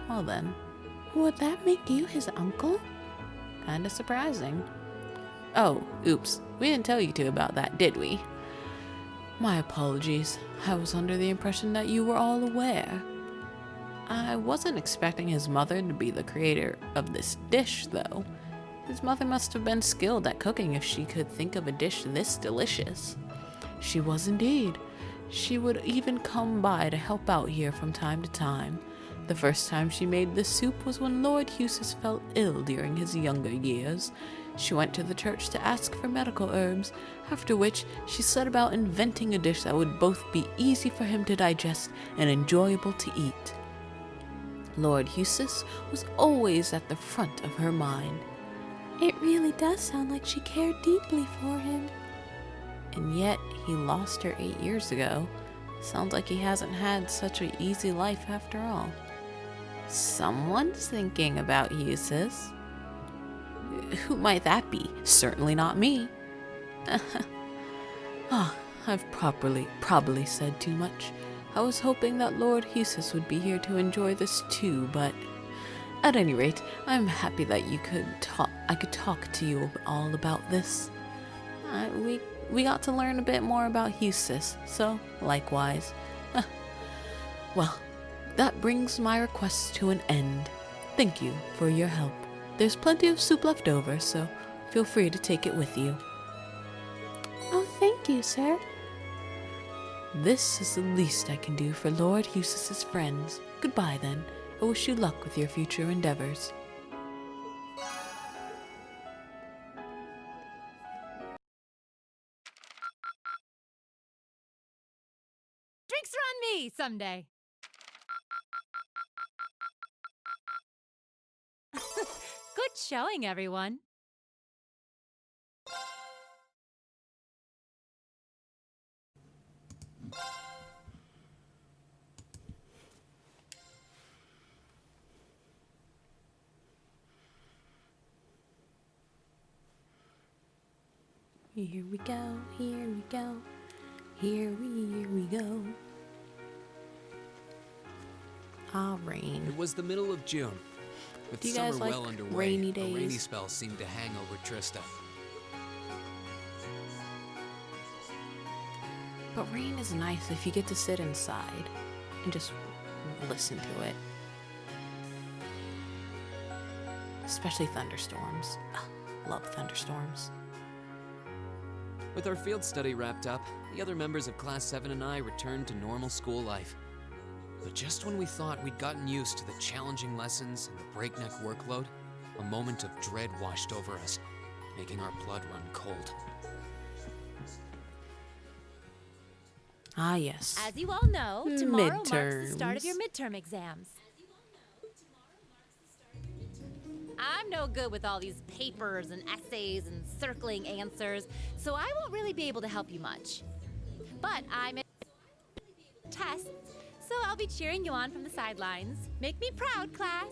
Well then. Would that make you his uncle? Kinda surprising. Oh, oops. We didn't tell you two about that, did we? My apologies. I was under the impression that you were all aware. I wasn't expecting his mother to be the creator of this dish, though. His mother must have been skilled at cooking if she could think of a dish this delicious. She was indeed. She would even come by to help out here from time to time. The first time she made this soup was when Lord Eustace fell ill during his younger years. She went to the church to ask for medical herbs, after which she set about inventing a dish that would both be easy for him to digest and enjoyable to eat. Lord Eustace was always at the front of her mind. It really does sound like she cared deeply for him. And yet, he lost her 8 years ago. Sounds like he hasn't had such an easy life after all. Someone's thinking about Eustace. Who might that be? Certainly not me. I've probably said too much. I was hoping that Lord Eustace would be here to enjoy this too, but at any rate, I'm happy that I could talk to you all about this. We got to learn a bit more about Eustace, so likewise. Well, that brings my request to an end. Thank you for your help. There's plenty of soup left over, so feel free to take it with you. Oh, thank you, sir. This is the least I can do for Lord Eustace's friends. Goodbye, then. I wish you luck with your future endeavors. Drinks are on me someday. Good showing, everyone. Here we go, here we go, here we go. Rain. It was the middle of June. With Do you summer guys like well underway, rainy a days? rainy spell seemed to hang over Trista. But rain is nice if you get to sit inside and just listen to it. Especially thunderstorms. Love thunderstorms. With our field study wrapped up, the other members of Class 7 and I returned to normal school life. But just when we thought we'd gotten used to the challenging lessons and the breakneck workload, a moment of dread washed over us, making our blood run cold. Ah, yes. As you all know, tomorrow marks the start of your midterm exams. I'm no good with all these papers and essays and circling answers, so I won't really be able to help you much. But I'm in tests, so I'll be cheering you on from the sidelines. Make me proud, class.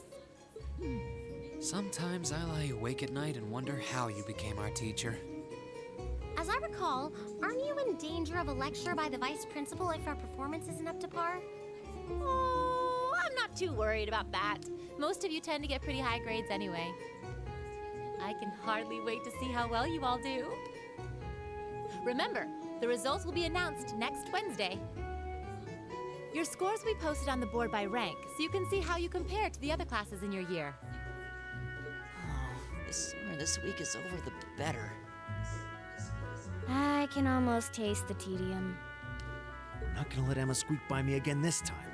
Sometimes I lie awake at night and wonder how you became our teacher. As I recall, aren't you in danger of a lecture by the vice principal if our performance isn't up to par? Oh, I'm not too worried about that. Most of you tend to get pretty high grades anyway. I can hardly wait to see how well you all do. Remember, the results will be announced next Wednesday. Your scores will be posted on the board by rank, so you can see how you compare to the other classes in your year. The sooner this week is over, the better. I can almost taste the tedium. I'm not gonna let Emma squeak by me again this time.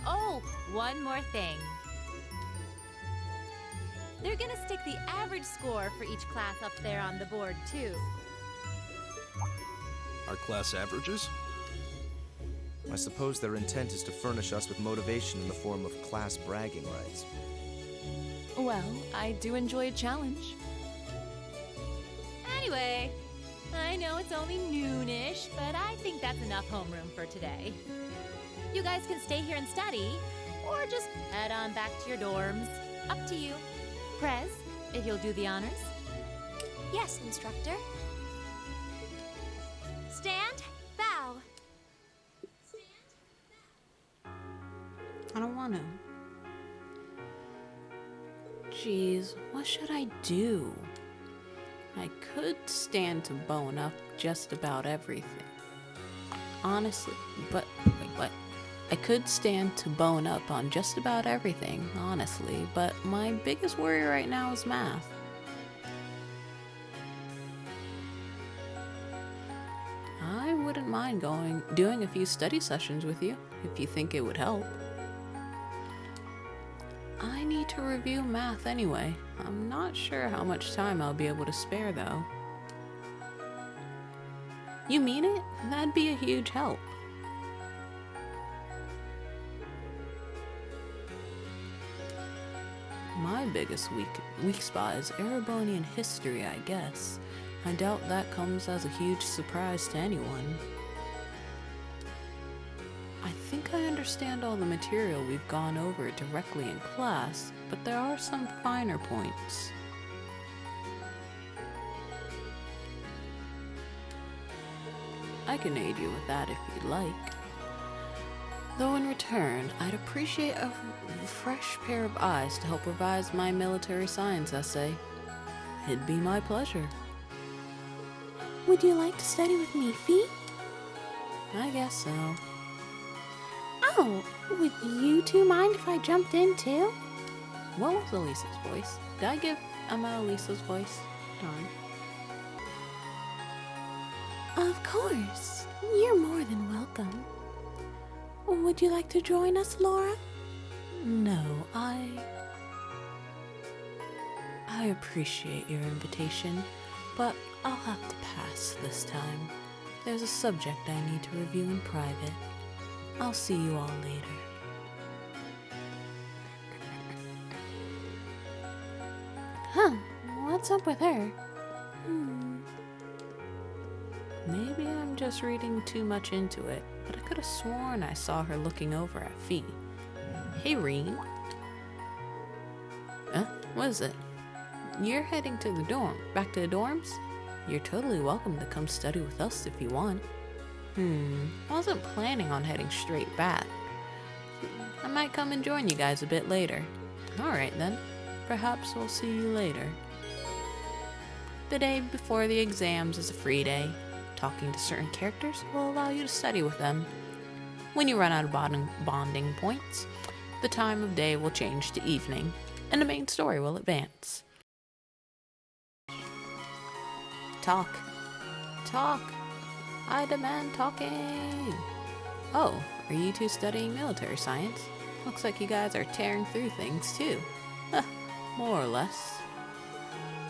Oh, one more thing. They're gonna stick the average score for each class up there on the board, too. Our class averages? I suppose their intent is to furnish us with motivation in the form of class bragging rights. Well, I do enjoy a challenge. Anyway, I know it's only noonish, but I think that's enough homeroom for today. You guys can stay here and study, or just head on back to your dorms. Up to you. Prez, if you'll do the honors. Yes, instructor. Stand, bow. I don't want to. Jeez, what should I do? I could stand to bone up just about everything. Honestly, but wait, what? I could stand to bone up on just about everything, honestly, but my biggest worry right now is math. I wouldn't mind doing a few study sessions with you, if you think it would help. I need to review math anyway. I'm not sure how much time I'll be able to spare, though. You mean it? That'd be a huge help. My biggest weak spot is Erebonian history, I guess. I doubt that comes as a huge surprise to anyone. I think I understand all the material we've gone over directly in class, but there are some finer points. I can aid you with that if you'd like. Though in return, I'd appreciate a fresh pair of eyes to help revise my military science essay. It'd be my pleasure. Would you like to study with me, Fee? I guess so. Oh, would you two mind if I jumped in too? What was Elisa's voice? Did I give Emma Elisa's voice? Darn. Of course. You're more than welcome. Would you like to join us, Laura? No, I appreciate your invitation, but I'll have to pass this time. There's a subject I need to review in private. I'll see you all later. Huh, what's up with her? Maybe I'm just reading too much into it, but I could have sworn I saw her looking over at Fee. Hey, Reen. What is it? You're heading to the back to the dorms? You're totally welcome to come study with us if you want. I wasn't planning on heading straight back. I might come and join you guys a bit later. Alright then, perhaps we'll see you later. The day before the exams is a free day. Talking to certain characters will allow you to study with them. When you run out of bonding points, the time of day will change to evening, and the main story will advance. Talk. I demand talking. Oh, are you two studying military science? Looks like you guys are tearing through things too. More or less.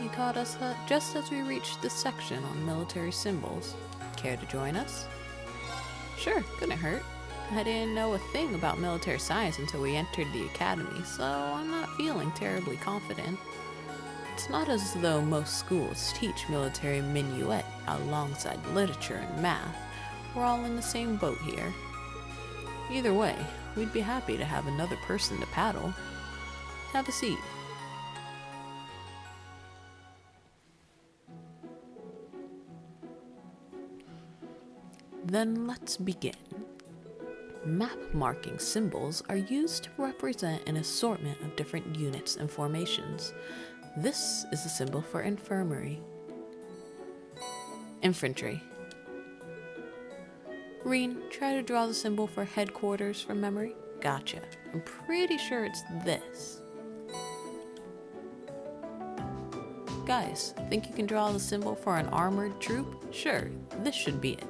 You caught us just as we reached the section on military symbols. Care to join us? Sure, couldn't hurt. I didn't know a thing about military science until we entered the academy, so I'm not feeling terribly confident. It's not as though most schools teach military minuet alongside literature and math. We're all in the same boat here. Either way, we'd be happy to have another person to paddle. Have a seat. Then let's begin. Map marking symbols are used to represent an assortment of different units and formations. This is a symbol for infirmary. Infantry. Reen, try to draw the symbol for headquarters from memory. Gotcha. I'm pretty sure it's this. Guys, think you can draw the symbol for an armored troop? Sure, this should be it.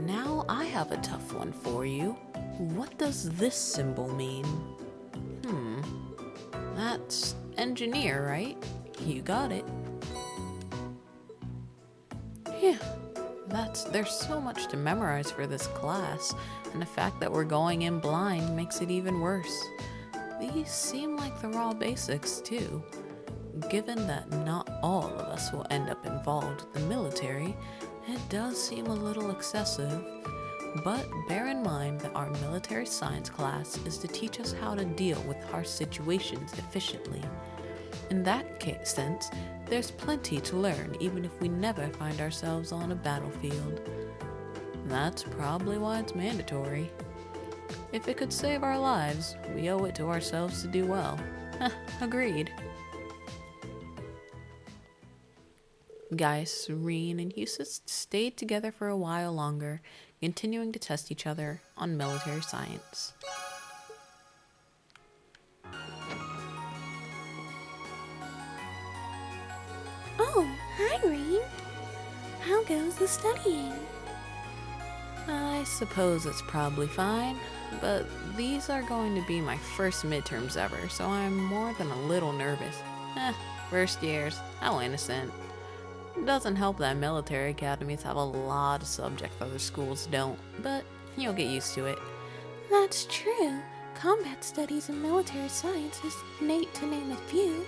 Now I have a tough one for you. What does this symbol mean? That's engineer, right? You got it. Yeah, there's so much to memorize for this class, and the fact that we're going in blind makes it even worse. These seem like the raw basics, too. Given that not all of us will end up involved with the military, it does seem a little excessive. But bear in mind that our military science class is to teach us how to deal with harsh situations efficiently. In that sense, there's plenty to learn even if we never find ourselves on a battlefield. That's probably why it's mandatory. If it could save our lives, we owe it to ourselves to do well. Agreed. Gaius, Reen, and Eustace stayed together for a while longer, continuing to test each other on military science. Oh, hi, Rain. How goes the studying? I suppose it's probably fine, but these are going to be my first midterms ever, so I'm more than a little nervous. First years, how innocent. It doesn't help that military academies have a lot of subjects other schools don't, but you'll get used to it. That's true. Combat studies and military science is innate, to name a few.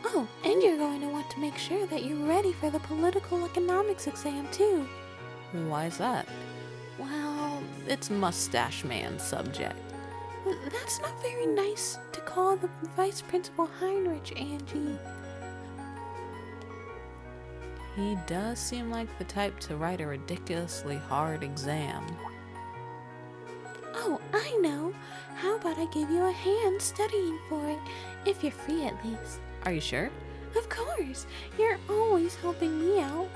Oh, and you're going to want to make sure that you're ready for the political economics exam, too. Why is that? Well, it's Mustache Man's subject. That's not very nice to call the Vice Principal Heinrich, Angie. He does seem like the type to write a ridiculously hard exam. Oh, I know. How about I give you a hand studying for it, if you're free at least? Are you sure? Of course. You're always helping me out.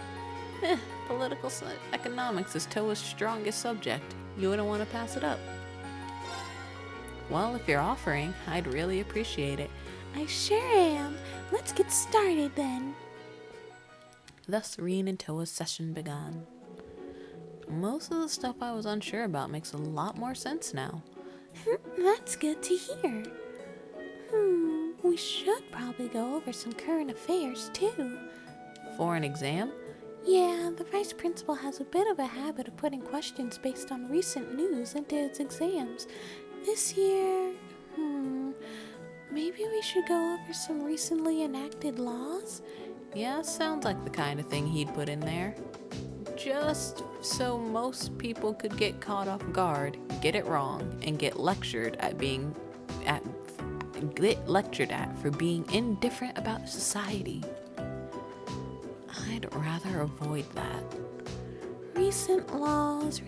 Political economics is Toa's strongest subject. You wouldn't want to pass it up. Well, if you're offering, I'd really appreciate it. I sure am. Let's get started then. Thus, Reen and Toa's session began. Most of the stuff I was unsure about makes a lot more sense now. That's good to hear. We should probably go over some current affairs, too. For an exam? Yeah, the vice principal has a bit of a habit of putting questions based on recent news into its exams. This year, maybe we should go over some recently enacted laws? Yeah, sounds like the kind of thing he'd put in there. Just so most people could get caught off guard, get it wrong, and get lectured at for being indifferent about society. I'd rather avoid that. Recent laws.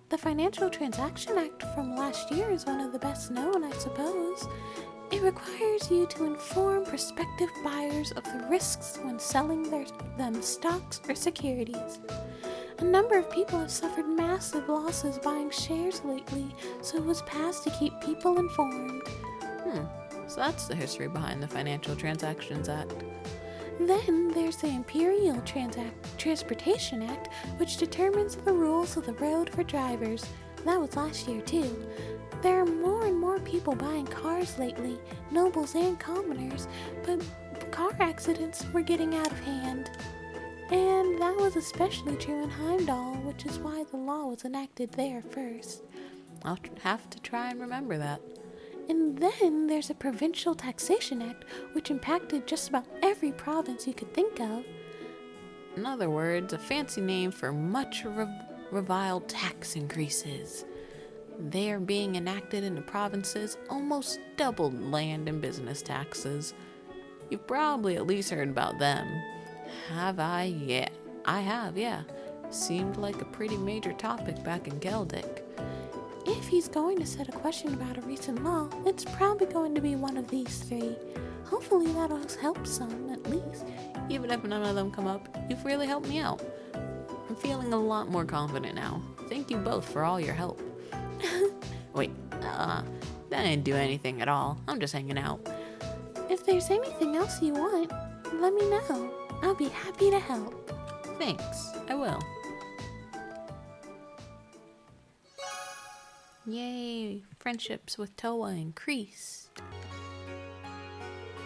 The Financial Transaction Act from last year is one of the best known, I suppose. It requires you to inform prospective buyers of the risks when selling them stocks or securities. A number of people have suffered massive losses buying shares lately, so it was passed to keep people informed. So that's the history behind the Financial Transactions Act. Then there's the Imperial Transportation Act, which determines the rules of the road for drivers. That was last year, too. There are more and more people buying cars lately, nobles and commoners, but car accidents were getting out of hand. And that was especially true in Heimdall, which is why the law was enacted there first. I'll have to try and remember that. And then there's a Provincial Taxation Act, which impacted just about every province you could think of. In other words, a fancy name for much reviled tax increases. They are being enacted in the provinces, almost doubled land and business taxes. You've probably at least heard about them. Have I? Yeah. I have, yeah. Seemed like a pretty major topic back in Geldick. If he's going to set a question about a recent law, it's probably going to be one of these three. Hopefully that'll help some, at least. Even if none of them come up, you've really helped me out. I'm feeling a lot more confident now. Thank you both for all your help. Wait, that didn't do anything at all. I'm just hanging out. If there's anything else you want, let me know. I'll be happy to help. Thanks, I will. Yay, friendships with Toa increased.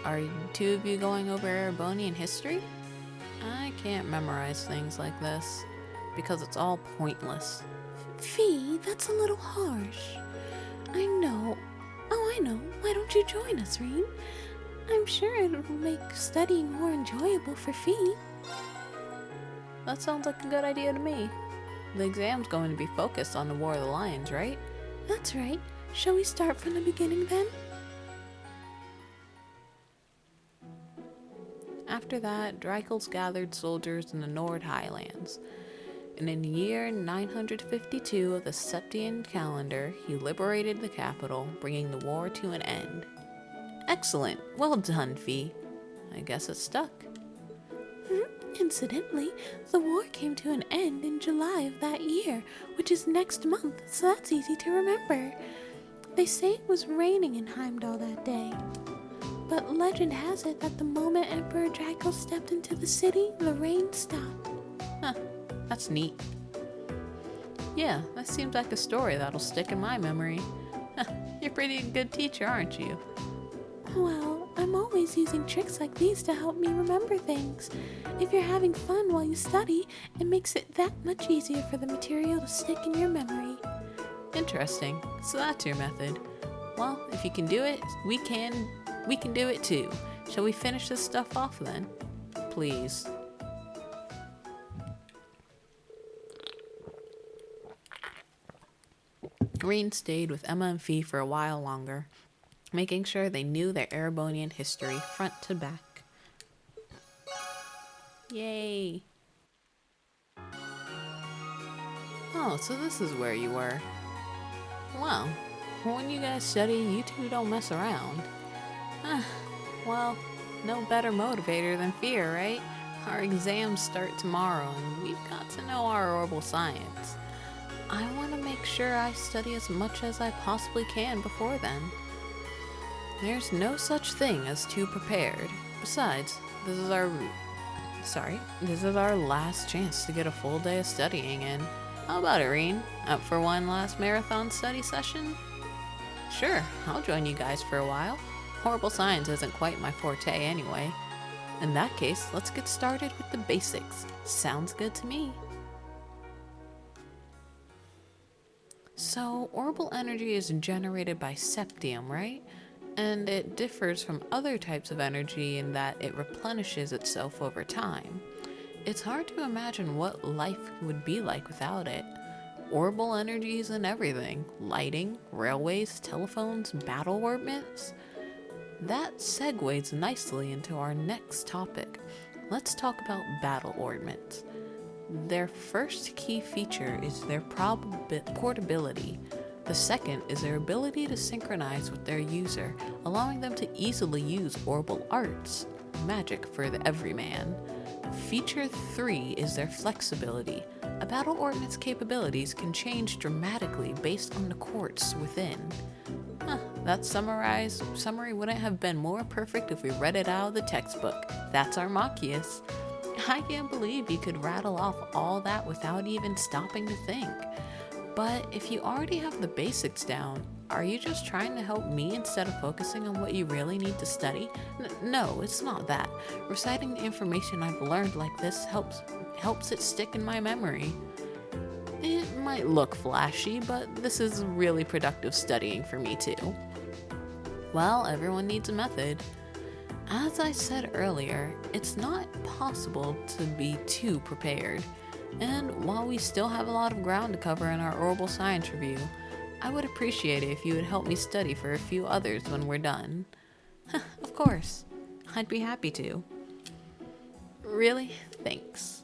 Are two of you going over Erebonian history? I can't memorize things like this, because it's all pointless. Fee, that's a little harsh. I know. Oh, I know. Why don't you join us, Reen? I'm sure it'll make studying more enjoyable for Fee. That sounds like a good idea to me. The exam's going to be focused on the War of the Lions, right? That's right. Shall we start from the beginning then? After that, Dreikels gathered soldiers in the Nord Highlands. And in the year 952 of the Septian calendar, he liberated the capital, bringing the war to an end. Excellent. Well done, Fee. I guess it stuck. Incidentally, the war came to an end in July of that year, which is next month, so that's easy to remember. They say it was raining in Heimdall that day. but legend has it that the moment Emperor Draco stepped into the city, the rain stopped. Huh, that's neat. Yeah, that seems like a story that'll stick in my memory. You're a pretty good teacher, aren't you? Well, I'm always using tricks like these to help me remember things. If you're having fun while you study, it makes it that much easier for the material to stick in your memory. Interesting. So that's your method. Well, if you can do it, we can do it too. Shall we finish this stuff off then? Please. Green stayed with Emma and Fee for a while longer, making sure they knew their Erebonian history front to back. Yay! Oh, so this is where you were. Well, when you guys study, you two don't mess around. Well, no better motivator than fear, right? Our exams start tomorrow, and we've got to know our orbital science. I want to make sure I study as much as I possibly can before then. There's no such thing as too prepared. Besides, this is our last chance to get a full day of studying in. How about it, Reen? Up for one last marathon study session? Sure, I'll join you guys for a while. Horrible science isn't quite my forte anyway. In that case, let's get started with the basics. Sounds good to me. So, orbital energy is generated by septium, right? And it differs from other types of energy in that it replenishes itself over time. It's hard to imagine what life would be like without it. Orbital energies and everything. Lighting, railways, telephones, battle orbits. That segues nicely into our next topic. Let's talk about battle orbits. Their first key feature is their portability. The second is their ability to synchronize with their user, allowing them to easily use orbital arts, magic for the everyman. Feature 3 is their flexibility. A battle orbit's capabilities can change dramatically based on the quartz within. That summary wouldn't have been more perfect if we read it out of the textbook. That's Armachius. I can't believe you could rattle off all that without even stopping to think. But if you already have the basics down, are you just trying to help me instead of focusing on what you really need to study? No, it's not that. Reciting the information I've learned like this helps it stick in my memory. It might look flashy, but this is really productive studying for me too. Well, everyone needs a method. As I said earlier, it's not possible to be too prepared. And while we still have a lot of ground to cover in our orbital science review, I would appreciate it if you would help me study for a few others when we're done. Of course, I'd be happy to. Really? Thanks.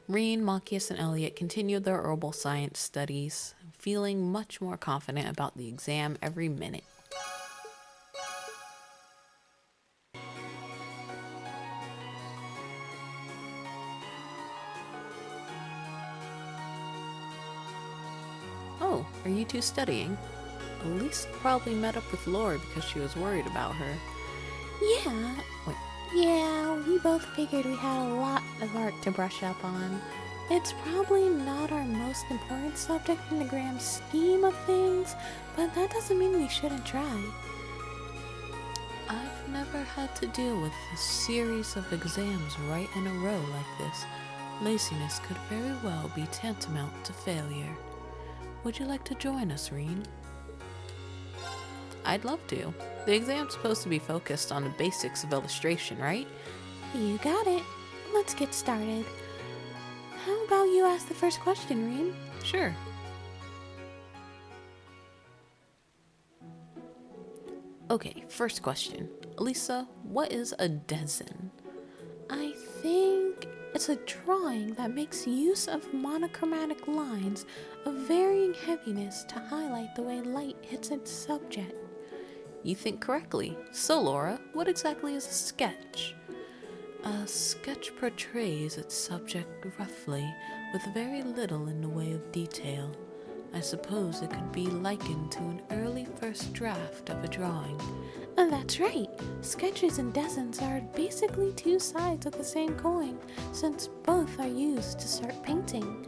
Reen, Machius, and Elliot continued their orbital science studies, feeling much more confident about the exam every minute. Oh, are you two studying? Lisa probably met up with Laura because she was worried about her. Yeah, we both figured we had a lot of art to brush up on. It's probably not our most important subject in the grand scheme of things, but that doesn't mean we shouldn't try. I've never had to deal with a series of exams right in a row like this. Laziness could very well be tantamount to failure. Would you like to join us, Reen? I'd love to. The exam's supposed to be focused on the basics of illustration, right? You got it. Let's get started. How about you ask the first question, Reen? Sure. Okay, first question. Lisa, what is a desin? I think it's a drawing that makes use of monochromatic lines of varying heaviness to highlight the way light hits its subject. You think correctly. So, Laura, what exactly is a sketch? A sketch portrays its subject roughly, with very little in the way of detail. I suppose it could be likened to an early first draft of a drawing. And that's right. Sketches and designs are basically two sides of the same coin, since both are used to start painting.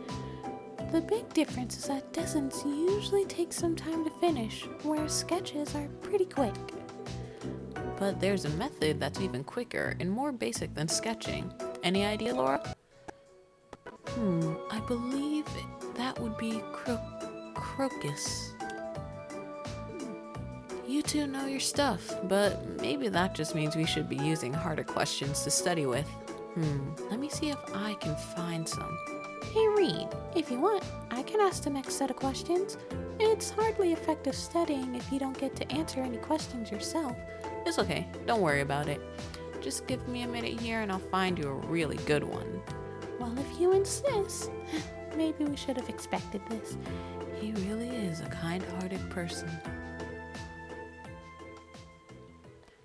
The big difference is that designs usually take some time to finish, whereas sketches are pretty quick. But there's a method that's even quicker and more basic than sketching. Any idea, Laura? I believe that would be crocus. You two know your stuff, but maybe that just means we should be using harder questions to study with. Let me see if I can find some. Hey Reed, if you want, I can ask the next set of questions. It's hardly effective studying if you don't get to answer any questions yourself. It's okay, don't worry about it. Just give me a minute here and I'll find you a really good one. Well, if you insist. Maybe we should have expected this. He really is a kind-hearted person.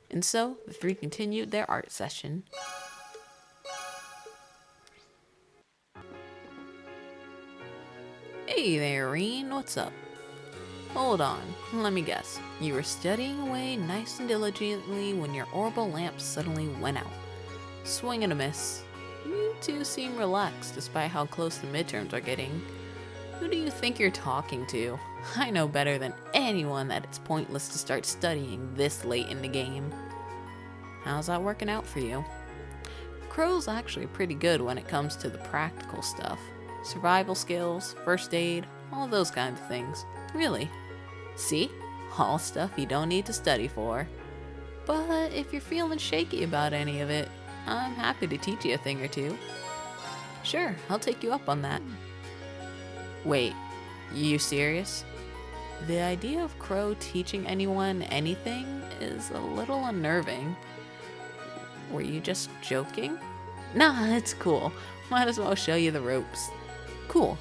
And so, the three continued their art session. Hey there, Reen, what's up? Hold on, let me guess. You were studying away nice and diligently when your orbital lamp suddenly went out. Swing and a miss. You two seem relaxed despite how close the midterms are getting. Who do you think you're talking to? I know better than anyone that it's pointless to start studying this late in the game. How's that working out for you? Crow's actually pretty good when it comes to the practical stuff. Survival skills, first aid, all those kinds of things. Really. See? All stuff you don't need to study for. But if you're feeling shaky about any of it, I'm happy to teach you a thing or two. Sure, I'll take you up on that. Wait, you serious? The idea of Crow teaching anyone anything is a little unnerving. Were you just joking? Nah, it's cool. Might as well show you the ropes. Cool.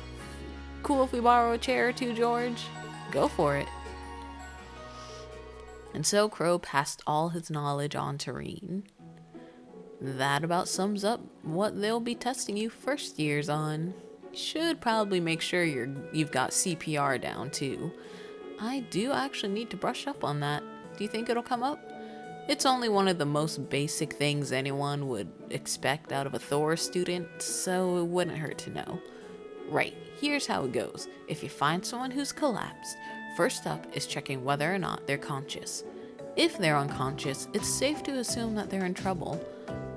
Cool if we borrow a chair or two, George? Go for it. And so Crow passed all his knowledge on to Reen. That about sums up what they'll be testing you first years on. Should probably make sure you've got CPR down too. I do actually need to brush up on that. Do you think it'll come up? It's only one of the most basic things anyone would expect out of a Thor student, so it wouldn't hurt to know. Right, here's how it goes. If you find someone who's collapsed, first up is checking whether or not they're conscious. If they're unconscious, it's safe to assume that they're in trouble.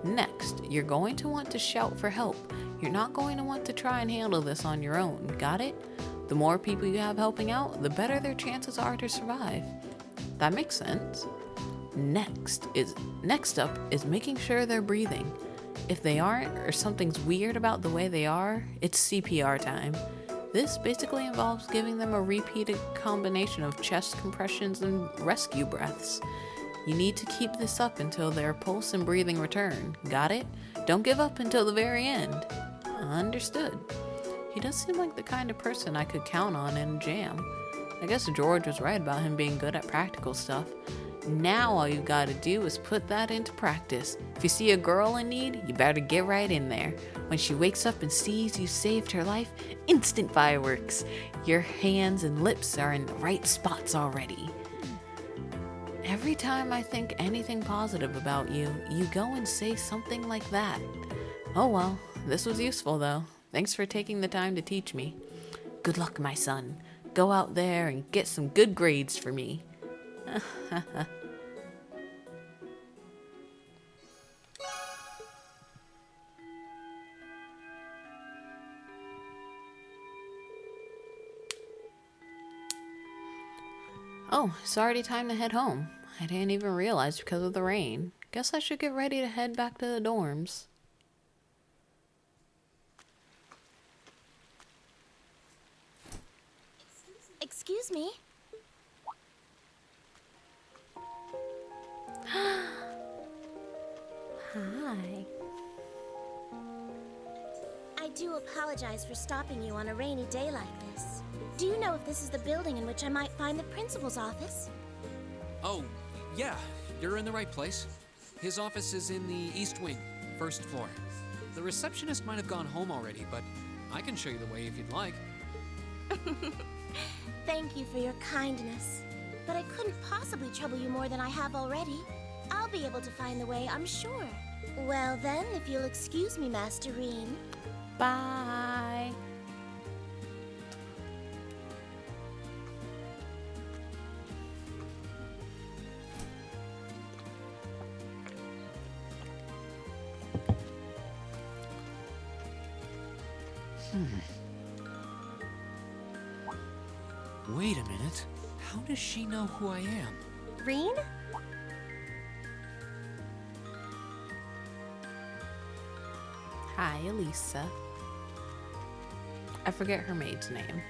Next, you're going to want to shout for help. You're not going to want to try and handle this on your own, got it? The more people you have helping out, the better their chances are to survive. That makes sense. Next up is making sure they're breathing. If they aren't, or something's weird about the way they are, it's CPR time. This basically involves giving them a repeated combination of chest compressions and rescue breaths. You need to keep this up until their pulse and breathing return. Got it? Don't give up until the very end. Understood. He does seem like the kind of person I could count on in a jam. I guess George was right about him being good at practical stuff. Now all you gotta do is put that into practice. If you see a girl in need, you better get right in there. When she wakes up and sees you saved her life, instant fireworks. Your hands and lips are in the right spots already. Every time I think anything positive about you, you go and say something like that. Oh well, this was useful though. Thanks for taking the time to teach me. Good luck, my son. Go out there and get some good grades for me. Oh, it's already time to head home. I didn't even realize because of the rain. Guess I should get ready to head back to the dorms. Excuse me? Hi. I do apologize for stopping you on a rainy day like this. Do you know if this is the building in which I might find the principal's office? Oh, yeah, you're in the right place. His office is in the East Wing, first floor. The receptionist might have gone home already, but I can show you the way if you'd like. Thank you for your kindness. But I couldn't possibly trouble you more than I have already. I'll be able to find the way, I'm sure. Well then, if you'll excuse me, Master Reen. Bye. Wait a minute. How does she know who I am? Reen? Hi, Elisa. I forget her maid's name.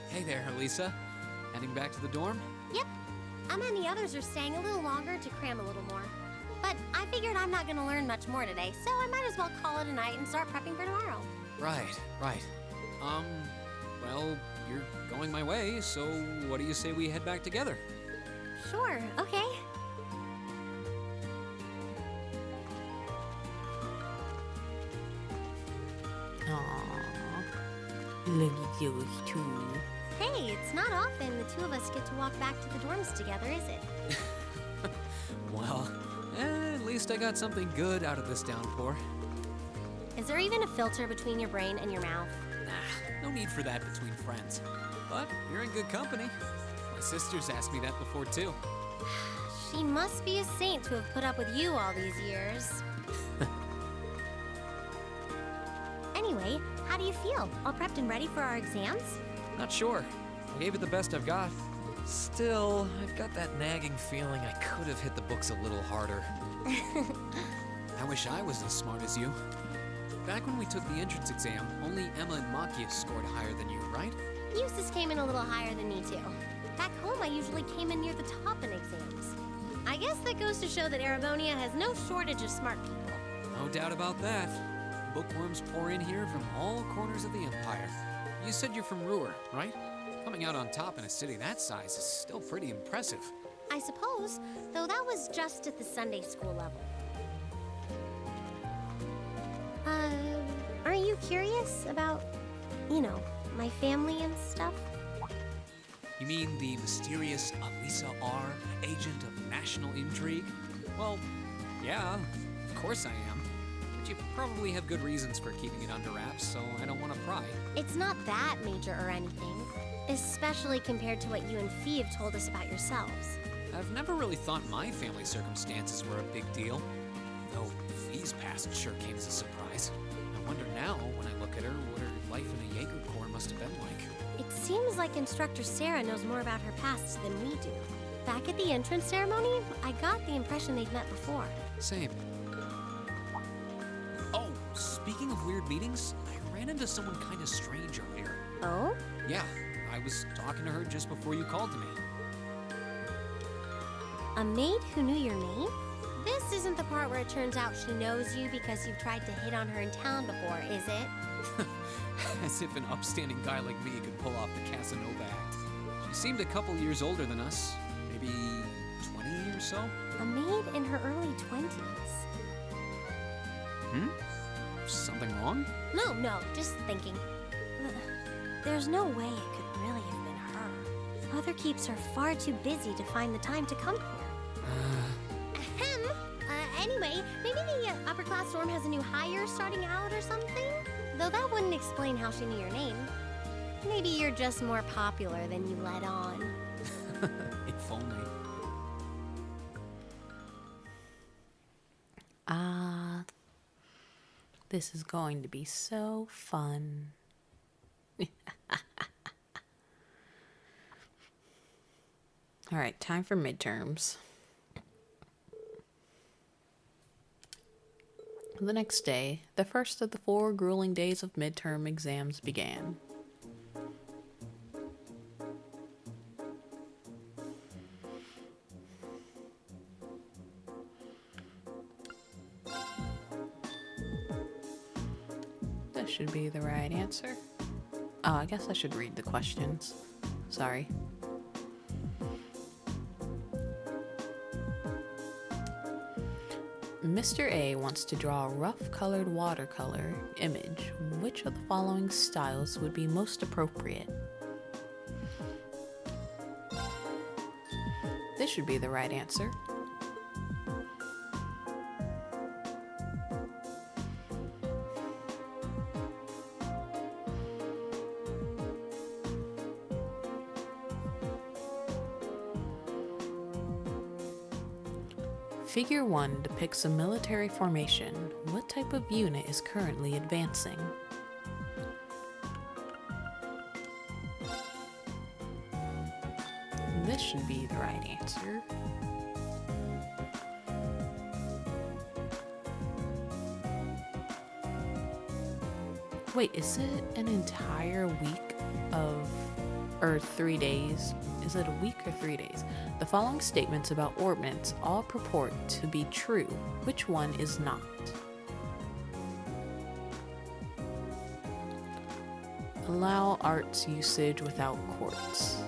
Hey there, Elisa. Heading back to the dorm? Yep. Emma and the others are staying a little longer to cram a little more. But I figured I'm not gonna learn much more today, so I might as well call it a night and start prepping for tomorrow. Right. Well, you're going my way, so what do you say we head back together? Sure, okay. Aww. Look at those two. Hey, it's not often the two of us get to walk back to the dorms together, is it? Well, at least I got something good out of this downpour. Is there even a filter between your brain and your mouth? Nah, no need for that between friends. But you're in good company. My sister's asked me that before, too. She must be a saint to have put up with you all these years. Anyway, how do you feel? All prepped and ready for our exams? Not sure. I gave it the best I've got. Still, I've got that nagging feeling I could have hit the books a little harder. I wish I was as smart as you. Back when we took the entrance exam, only Emma and Makia scored higher than you, right? Eustace came in a little higher than me, too. Back home, I usually came in near the top in exams. I guess that goes to show that Erebonia has no shortage of smart people. No doubt about that. Bookworms pour in here from all corners of the Empire. You said you're from Ruhr, right? Coming out on top in a city that size is still pretty impressive. I suppose, though that was just at the Sunday school level. Aren't you curious about, my family and stuff? You mean the mysterious Elisa R., agent of national intrigue? Well, yeah, of course I am. But you probably have good reasons for keeping it under wraps, so I don't want to pry. It's not that major or anything, especially compared to what you and Fee have told us about yourselves. I've never really thought my family circumstances were a big deal, though Fee's past sure came as a surprise. I wonder now, when I look at her, what her life in the Jaeger Corps must have been like. It seems like Instructor Sarah knows more about her past than we do. Back at the entrance ceremony, I got the impression they'd met before. Same. Oh, speaking of weird meetings, I ran into someone kind of strange earlier. Oh? Yeah, I was talking to her just before you called to me. A maid who knew your name? This isn't the part where it turns out she knows you because you've tried to hit on her in town before, is it? As if an upstanding guy like me could pull off the Casanova act. She seemed a couple years older than us, maybe 20 or so. A maid in her early 20s. Something wrong? No, just thinking. There's no way it could really have been her. Mother keeps her far too busy to find the time to come here. Ahem. Anyway, maybe the upper class dorm has a new hire starting out or something? Though that wouldn't explain how she knew your name. Maybe you're just more popular than you let on. If only. This is going to be so fun. All right, time for midterms. The next day, the first of the 4 grueling days of midterm exams began. This should be the right answer. Oh, I guess I should read the questions. Sorry. Mr. A wants to draw a rough-colored watercolor image. Which of the following styles would be most appropriate? This should be the right answer. Figure 1 depicts a military formation. What type of unit is currently advancing? This should be the right answer. Wait, is it an entire week of, or 3 days? Is it a week or 3 days? The following statements about ordnance all purport to be true. Which one is not? Allow arts usage without courts.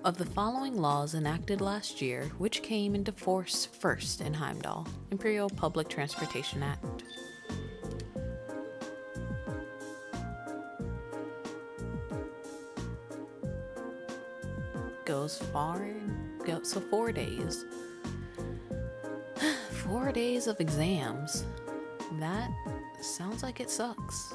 Of the following laws enacted last year, which came into force first in Heimdall? Imperial Public Transportation Act. Goes far and go so 4 days. 4 days of exams. That sounds like it sucks.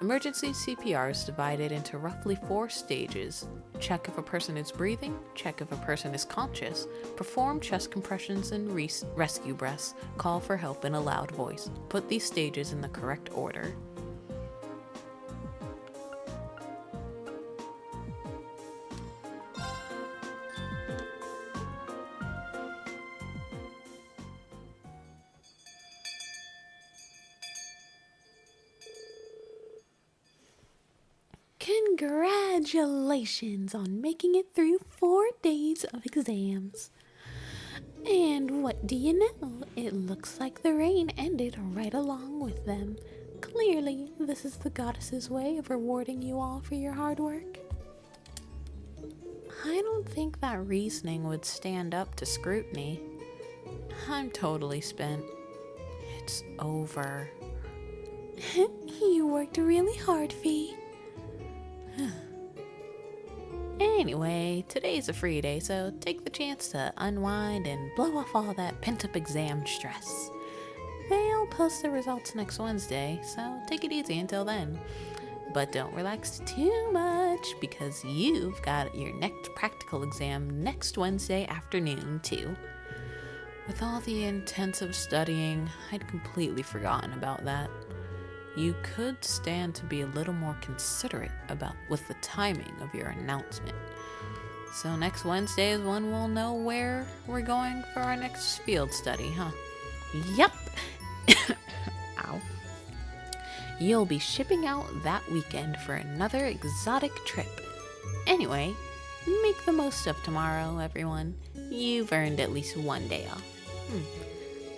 Emergency CPR is divided into roughly 4 stages. Check if a person is breathing, check if a person is conscious, perform chest compressions and rescue breaths, call for help in a loud voice. Put these stages in the correct order. Congratulations on making it through 4 days of exams. And what do you know? It looks like the rain ended right along with them. Clearly, this is the goddess's way of rewarding you all for your hard work. I don't think that reasoning would stand up to scrutiny. I'm totally spent. It's over. You worked really hard, Fee. Anyway, today's a free day, so take the chance to unwind and blow off all that pent-up exam stress. They'll post the results next Wednesday, so take it easy until then. But don't relax too much, because you've got your next practical exam next Wednesday afternoon, too. With all the intensive studying, I'd completely forgotten about that. You could stand to be a little more considerate with the timing of your announcement. So next Wednesday is when we'll know where we're going for our next field study, huh? Yep. Ow. You'll be shipping out that weekend for another exotic trip. Anyway, make the most of tomorrow, everyone. You've earned at least 1 day off.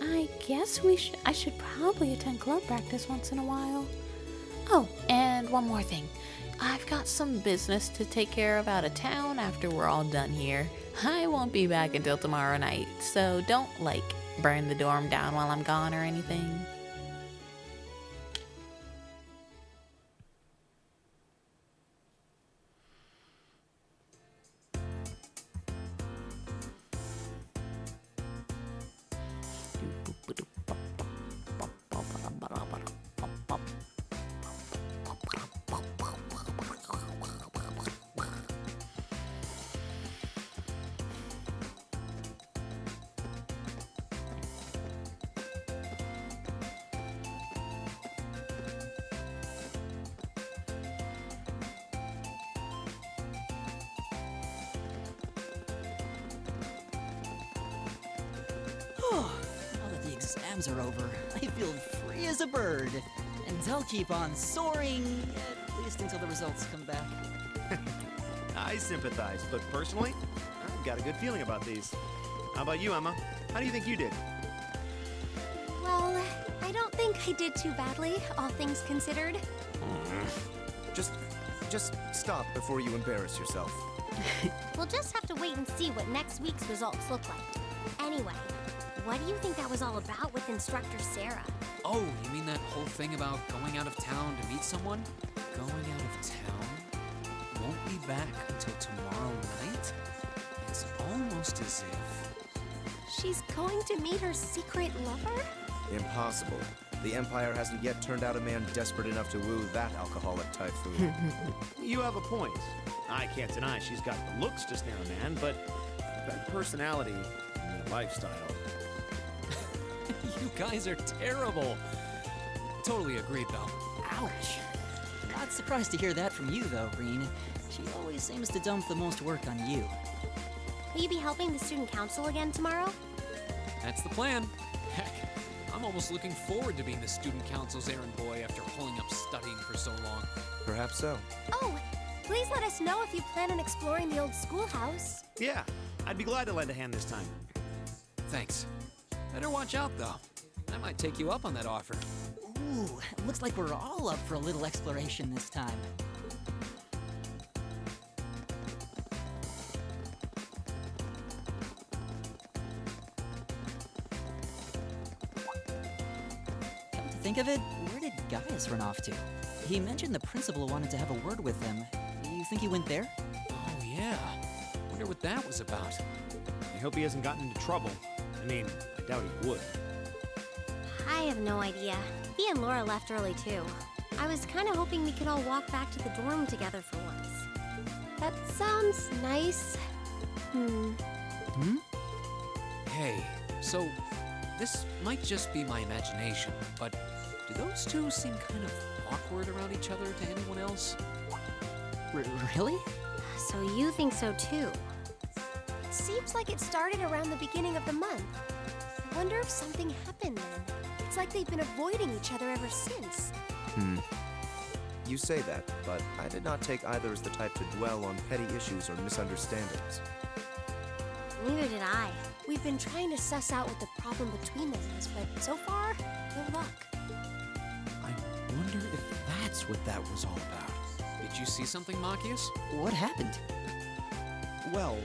I guess I should probably attend club practice once in a while. Oh, and one more thing. I've got some business to take care of out of town after we're all done here. I won't be back until tomorrow night, so don't, burn the dorm down while I'm gone or anything. Now that the exams are over, I feel free as a bird. And I'll keep on soaring, at least until the results come back. I sympathize, but personally, I've got a good feeling about these. How about you, Emma? How do you think you did? Well, I don't think I did too badly, all things considered. Just stop before you embarrass yourself. We'll just have to wait and see what next week's results look like. Anyway, what do you think that was all about with Instructor Sarah? Oh, you mean that whole thing about going out of town to meet someone? Going out of town? Won't be back until tomorrow night? It's almost as if... She's going to meet her secret lover? Impossible. The Empire hasn't yet turned out a man desperate enough to woo that alcoholic typhoon. You have a point. I can't deny she's got the looks to snare a man, but that personality and that lifestyle. You guys are terrible. Totally agreed, though. Ouch. Not surprised to hear that from you, though, Green. She always seems to dump the most work on you. Will you be helping the student council again tomorrow? That's the plan. Heck, I'm almost looking forward to being the student council's errand boy after pulling up studying for so long. Perhaps so. Oh, please let us know if you plan on exploring the old schoolhouse. Yeah, I'd be glad to lend a hand this time. Thanks. Better watch out, though. I might take you up on that offer. Ooh, it looks like we're all up for a little exploration this time. Come to think of it, where did Gaius run off to? He mentioned the principal wanted to have a word with him. You think he went there? Oh, yeah. Wonder what that was about. I hope he hasn't gotten into trouble. I mean, I doubt he would. I have no idea. He and Laura left early, too. I was kind of hoping we could all walk back to the dorm together for once. That sounds nice. Hey, so this might just be my imagination, but do those two seem kind of awkward around each other to anyone else? Really? So you think so, too? It seems like it started around the beginning of the month. I wonder if something happened then. It's like they've been avoiding each other ever since. You say that, but I did not take either as the type to dwell on petty issues or misunderstandings. Neither did I. We've been trying to suss out what the problem between them is, but so far, no luck. I wonder if that's what that was all about. Did you see something, Machias? What happened? Well,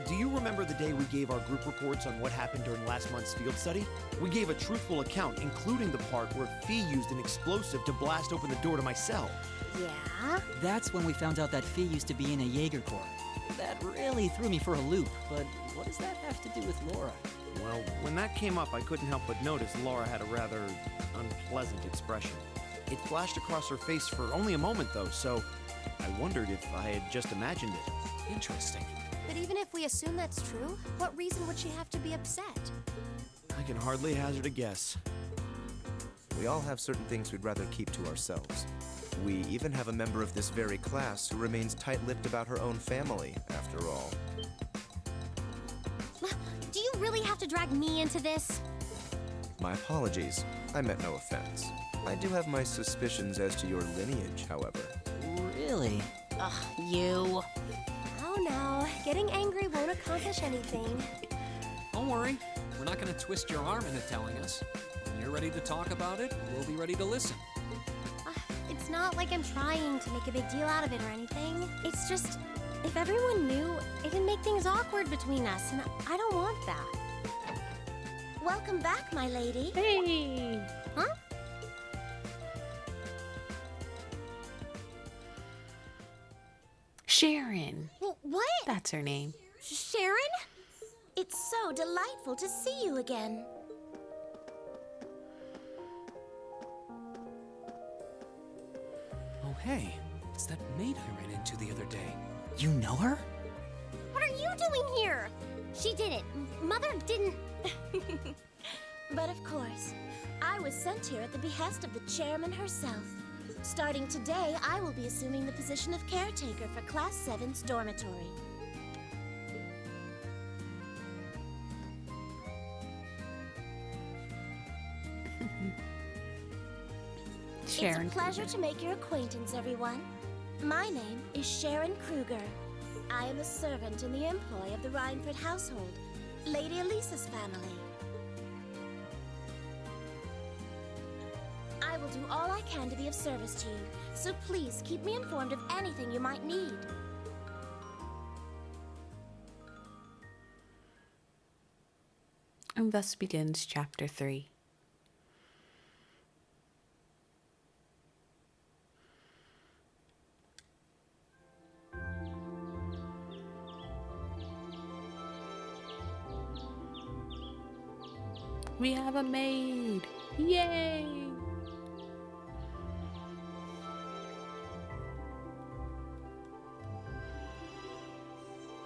do you remember the day we gave our group reports on what happened during last month's field study? We gave a truthful account, including the part where Fee used an explosive to blast open the door to my cell. Yeah? That's when we found out that Fee used to be in a Jaeger Corps. That really threw me for a loop, but what does that have to do with Laura? Well, when that came up, I couldn't help but notice Laura had a rather unpleasant expression. It flashed across her face for only a moment, though, so I wondered if I had just imagined it. Interesting. But even if we assume that's true, what reason would she have to be upset? I can hardly hazard a guess. We all have certain things we'd rather keep to ourselves. We even have a member of this very class who remains tight-lipped about her own family, after all. Do you really have to drag me into this? My apologies. I meant no offense. I do have my suspicions as to your lineage, however. Really? Ugh, you. Oh no, getting angry won't accomplish anything. Don't worry. We're not going to twist your arm into telling us. When you're ready to talk about it, we'll be ready to listen. It's not like I'm trying to make a big deal out of it or anything. It's just, if everyone knew, it'd make things awkward between us, and I don't want that. Welcome back, my lady. Hey! Huh? Sharon. What? That's her name. Sharon? It's so delightful to see you again. Oh, hey. It's that maid I ran into the other day. You know her? What are you doing here? She didn't. Mother didn't. But of course, I was sent here at the behest of the chairman herself. Starting today, I will be assuming the position of caretaker for Class 7's dormitory. Sharon. It's a pleasure to make your acquaintance, everyone. My name is Sharon Kruger. I am a servant in the employ of the Rhineford household, Lady Elisa's family. I will do all I can to be of service to you, so please keep me informed of anything you might need. And thus begins Chapter 3. We have a maid! Yay!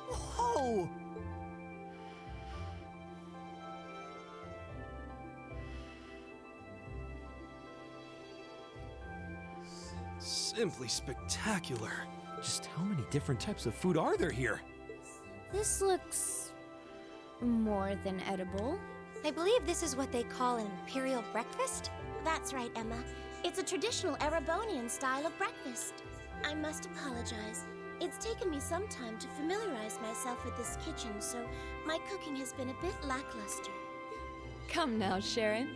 Whoa! Simply spectacular. Just how many different types of food are there here? This looks more than edible. I believe this is what they call an imperial breakfast? That's right, Emma. It's a traditional Erebonian style of breakfast. I must apologize. It's taken me some time to familiarize myself with this kitchen, so my cooking has been a bit lackluster. Come now, Sharon.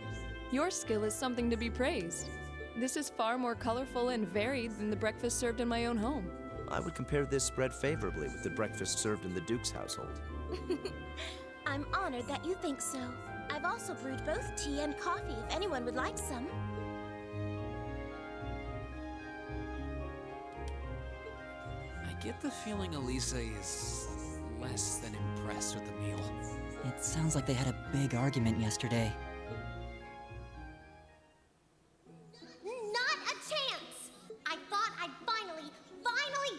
Your skill is something to be praised. This is far more colorful and varied than the breakfast served in my own home. I would compare this spread favorably with the breakfast served in the Duke's household. I'm honored that you think so. I've also brewed both tea and coffee if anyone would like some. I get the feeling Elisa is less than impressed with the meal. It sounds like they had a big argument yesterday. Not a chance! I thought I'd finally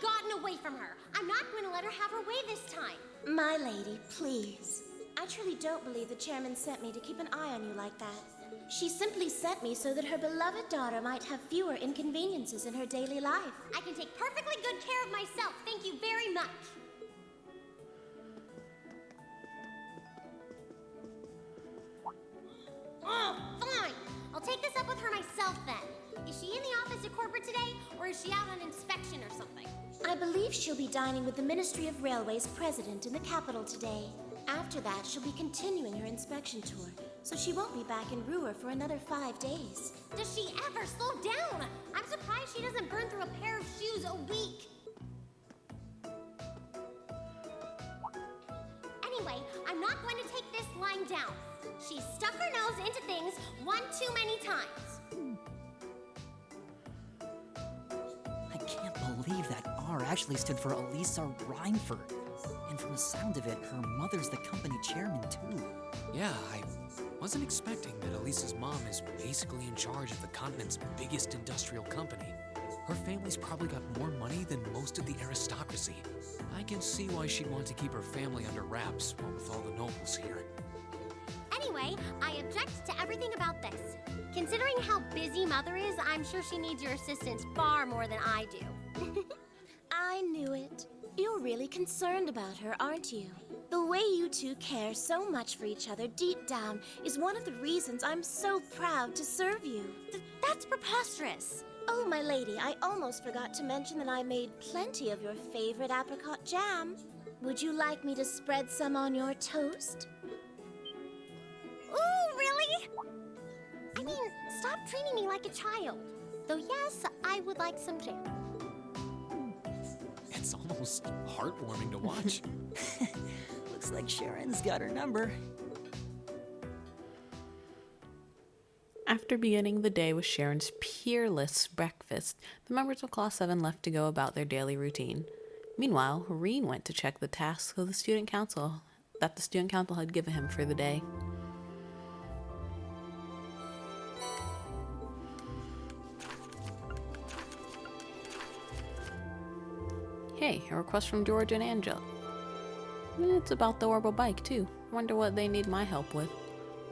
gotten away from her. I'm not going to let her have her way this time. My lady, please. I truly don't believe the chairman sent me to keep an eye on you like that. She simply sent me so that her beloved daughter might have fewer inconveniences in her daily life. I can take perfectly good care of myself. Thank you very much. Oh, fine. I'll take this up with her myself then. Is she in the office at corporate today, or is she out on inspection or something? I believe she'll be dining with the Ministry of Railways president in the capital today. After that, she'll be continuing her inspection tour, so she won't be back in Ruhr for another 5 days. Does she ever slow down? I'm surprised she doesn't burn through a pair of shoes a week. Anyway, I'm not going to take this lying down. She stuck her nose into things one too many times. I can't believe that R actually stood for Elisa Reinford. And from the sound of it, her mother's the company chairman, too. Yeah, I wasn't expecting that Elisa's mom is basically in charge of the continent's biggest industrial company. Her family's probably got more money than most of the aristocracy. I can see why she'd want to keep her family under wraps, while with all the nobles here. Anyway, I object to everything about this. Considering how busy Mother is, I'm sure she needs your assistance far more than I do. I knew it. You're really concerned about her, aren't you? The way you two care so much for each other deep down is one of the reasons I'm so proud to serve you. That's preposterous. Oh, my lady, I almost forgot to mention that I made plenty of your favorite apricot jam. Would you like me to spread some on your toast? Ooh, really? I mean, stop treating me like a child. Though yes, I would like some jam. It's almost heartwarming to watch. Looks like Sharon's got her number. After beginning the day with Sharon's peerless breakfast, the members of Class 7 left to go about their daily routine. Meanwhile, Reen went to check the tasks of the student council had given him for the day. Hey, a request from George and Angela. It's about the orbital bike, too. Wonder what they need my help with.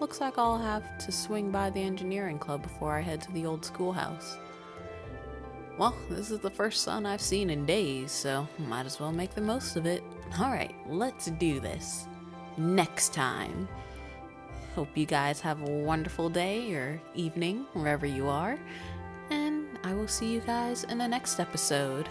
Looks like I'll have to swing by the engineering club before I head to the old schoolhouse. Well, this is the first sun I've seen in days, so might as well make the most of it. Alright, let's do this. Next time. Hope you guys have a wonderful day or evening, wherever you are. And I will see you guys in the next episode.